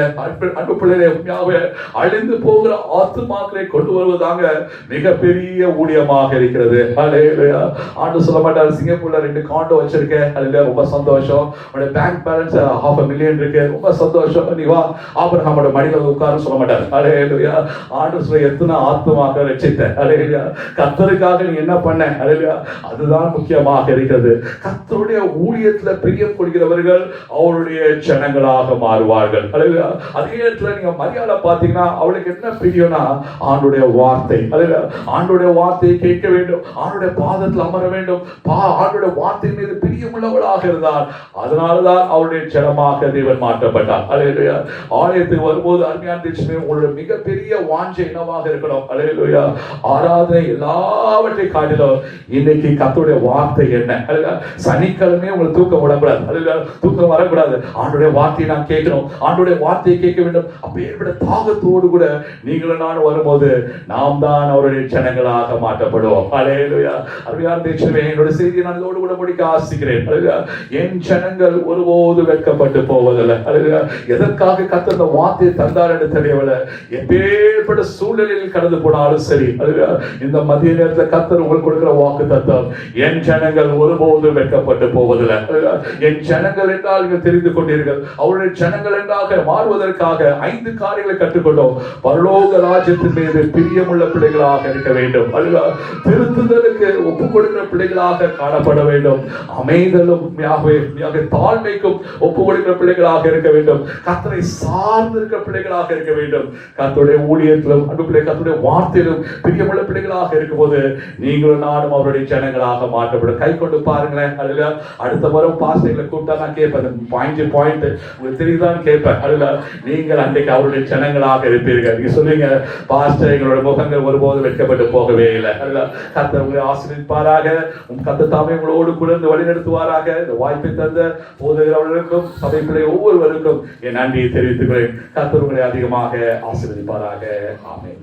அன்பு பிள்ளைகளை, உண்மையாவே அழிந்து போகிற ஆத்துமாக்களை கொண்டு வருவதாங்க மிகப்பெரிய ஊழியமாக இருக்கிறது. அல்லேலூயா. ஆண்டு சொல்ல மாட்டார், சிங்கப்பூர்ல 2 காண்டோ வச்சிருக்கேன், அல்லேலூயா, ரொம்ப சந்தோஷம். உங்களுடைய பேங்க் பேலன்ஸ் $500,000 இருக்கு, ரொம்ப சந்தோஷம், நீ வா ஆபிரகாமோட மடியில உட்கார்ந்து சொல்ல மாட்டார். அல்லேலூயா. ஆண்டு சொல்ல எத்தனை ஆத்துமாக்களை ரட்சித்த. அல்லேலூயா. கர்த்தருக்காக நீ என்ன பண்ண? அல்லேலூயா. அதுதான் முக்கியமாக இருக்கிறது. கர்த்தருடைய ஊழியத்துல பிரியம் கொள்கிறவர்கள் அவருடைய ஜனங்களாக மாறுவார்கள். அல்லேலூயா. அதே நேரத்துல நீங்க மரியாதை பாத்தீங்கன்னா அவளுக்கு என்ன பிரியம்னா ஆண்டுடைய வார்த்தை. அல்லேலூயா. ஆண்டுடைய வார்த்தையை கேட்க வேண்டும், ஆண்டுடைய பாதத்தில் அமர வேண்டும், ஆண்டுடைய வார்த்தை மீது பிரியமுள்ளவளாக இருந்தார். அதனாலதான் அவருடைய ஜனமாக தேவன் மாற்றப்பட்டார். அல்லேலூயா. ஆலயத்துக்கு வரும்போது அருமையான தேசமே, உங்களுடைய மிகப்பெரிய வாஞ்சை என்னவாக இருக்கணும்? அல்லேலூயா. ஆராதனை எல்லாவற்றை காட்டிலும் இன்னைக்கு கர்த்தருடைய வார்த்தை என்ன? அல்லேலூயா. சனிக்கிழமை உங்களுக்கு தூக்கம் விடக்கூடாது. அல்லேலூயா. தூக்கம் வரக்கூடாது. ஆண்டுடைய வார்த்தையை நான் கேட்கணும், ஆண்டுடைய வார்த்தையை கேட்க வேண்டும். அப்பேற்பட்ட தாகத்தோடு கூட நீங்களும் நான் வரும்போது நாம் தான் அவருடைய ஜனங்களாக மாற்றப்படுவோம். அல்லேலூயா. அருமையான தேசமே, என்னோட செய்தியை நான் இதோடு கூட முடிக்க ஆசிக்கிறேன். அல்லேலூயா. என் ஜனங்கள் ஒருபோது வெட்கப்பட்டு போவதில்லை. அல்லேலூயா. எதற்காக கர்த்தர் இந்த வார்த்தையை தந்தார் என்று தெரியவில்லை. எப்பேற்பட்ட சூழ்நிலையில் கடந்து போனாலும் சரி, அல்லேலூயா, இந்த மதிய நேரத்தில் கர்த்தர் உங்களுக்கு கொடுக்கிற வாக்குத்தத்தம், என் ஜனங்கள் ஒருபோது வெட்கப்பட்டு போவதில்லை. என் ஜனங்கள் என்றால் நீங்கள் தெரிந்து கொண்டீர்கள், அவருடைய ஜனங்கள் என்றாக மாறுவதற்காக 5 காரியங்களை கற்றுக்கொண்டோம். பரலோக ராஜ்யத்தின் மீது பிரியமுள்ள பிள்ளைகளாக இருக்க வேண்டும். அல்லேலூயா. திருத்துதலுக்கு ஒப்பு கொடுக்கிற பிள்ளைகளாக காணப்பட வேண்டும். அமைதலும் தாழ்மைக்கும் ஒப்பு கொடுக்கிற பிள்ளைகளாக இருக்க வேண்டும். கர்த்தரை சார்ந்து இருக்கிற பிள்ளைகளாக இருக்க வேண்டும். கர்த்தருடைய ஊழியத்திலும் கர்த்தருடைய வார்த்தையிலும் பிரியமுள்ள பிள்ளைகளாக இருக்கும்போது நீங்களும் நானும் அவருடைய ஜனங்களாக மாற்றப்படும். கை கொண்டு பாருங்களேன். அல்லேலூயா. அடுத்த முறை பாஸ்டர்களை கூப்பிட்டா நான் கேட்பேன், பாயிண்ட் உங்களுக்கு தெரியுதான்னு கேட்பேன். அல்லேலூயா. நீங்கள் அன்றைக்கு அவருடைய ஜனங்களாக இருப்பீர்கள். நீங்க சொல்லுவீங்க, பாஸ்டர் எங்களோட முகங்கள் ஒருபோது வெட்கப்பட்டு போகவே இல்லை. அல்லேலூயா. கர்த்தர் உங்களை ஆசீர்வதிப்பாராக. கர்த்தர் தாமே உங்களோடு கூட வழி நடத்துவாராக. இந்த வாய்ப்பை தந்த போதகர்களுக்கும் சபை பிள்ளை ஒவ்வொருவருக்கும் என் நன்றியை தெரிவித்துக்கிறேன். கர்த்தர் உங்களை அதிகமாக ஆசீர்வதிப்பாராக. ஆமென்.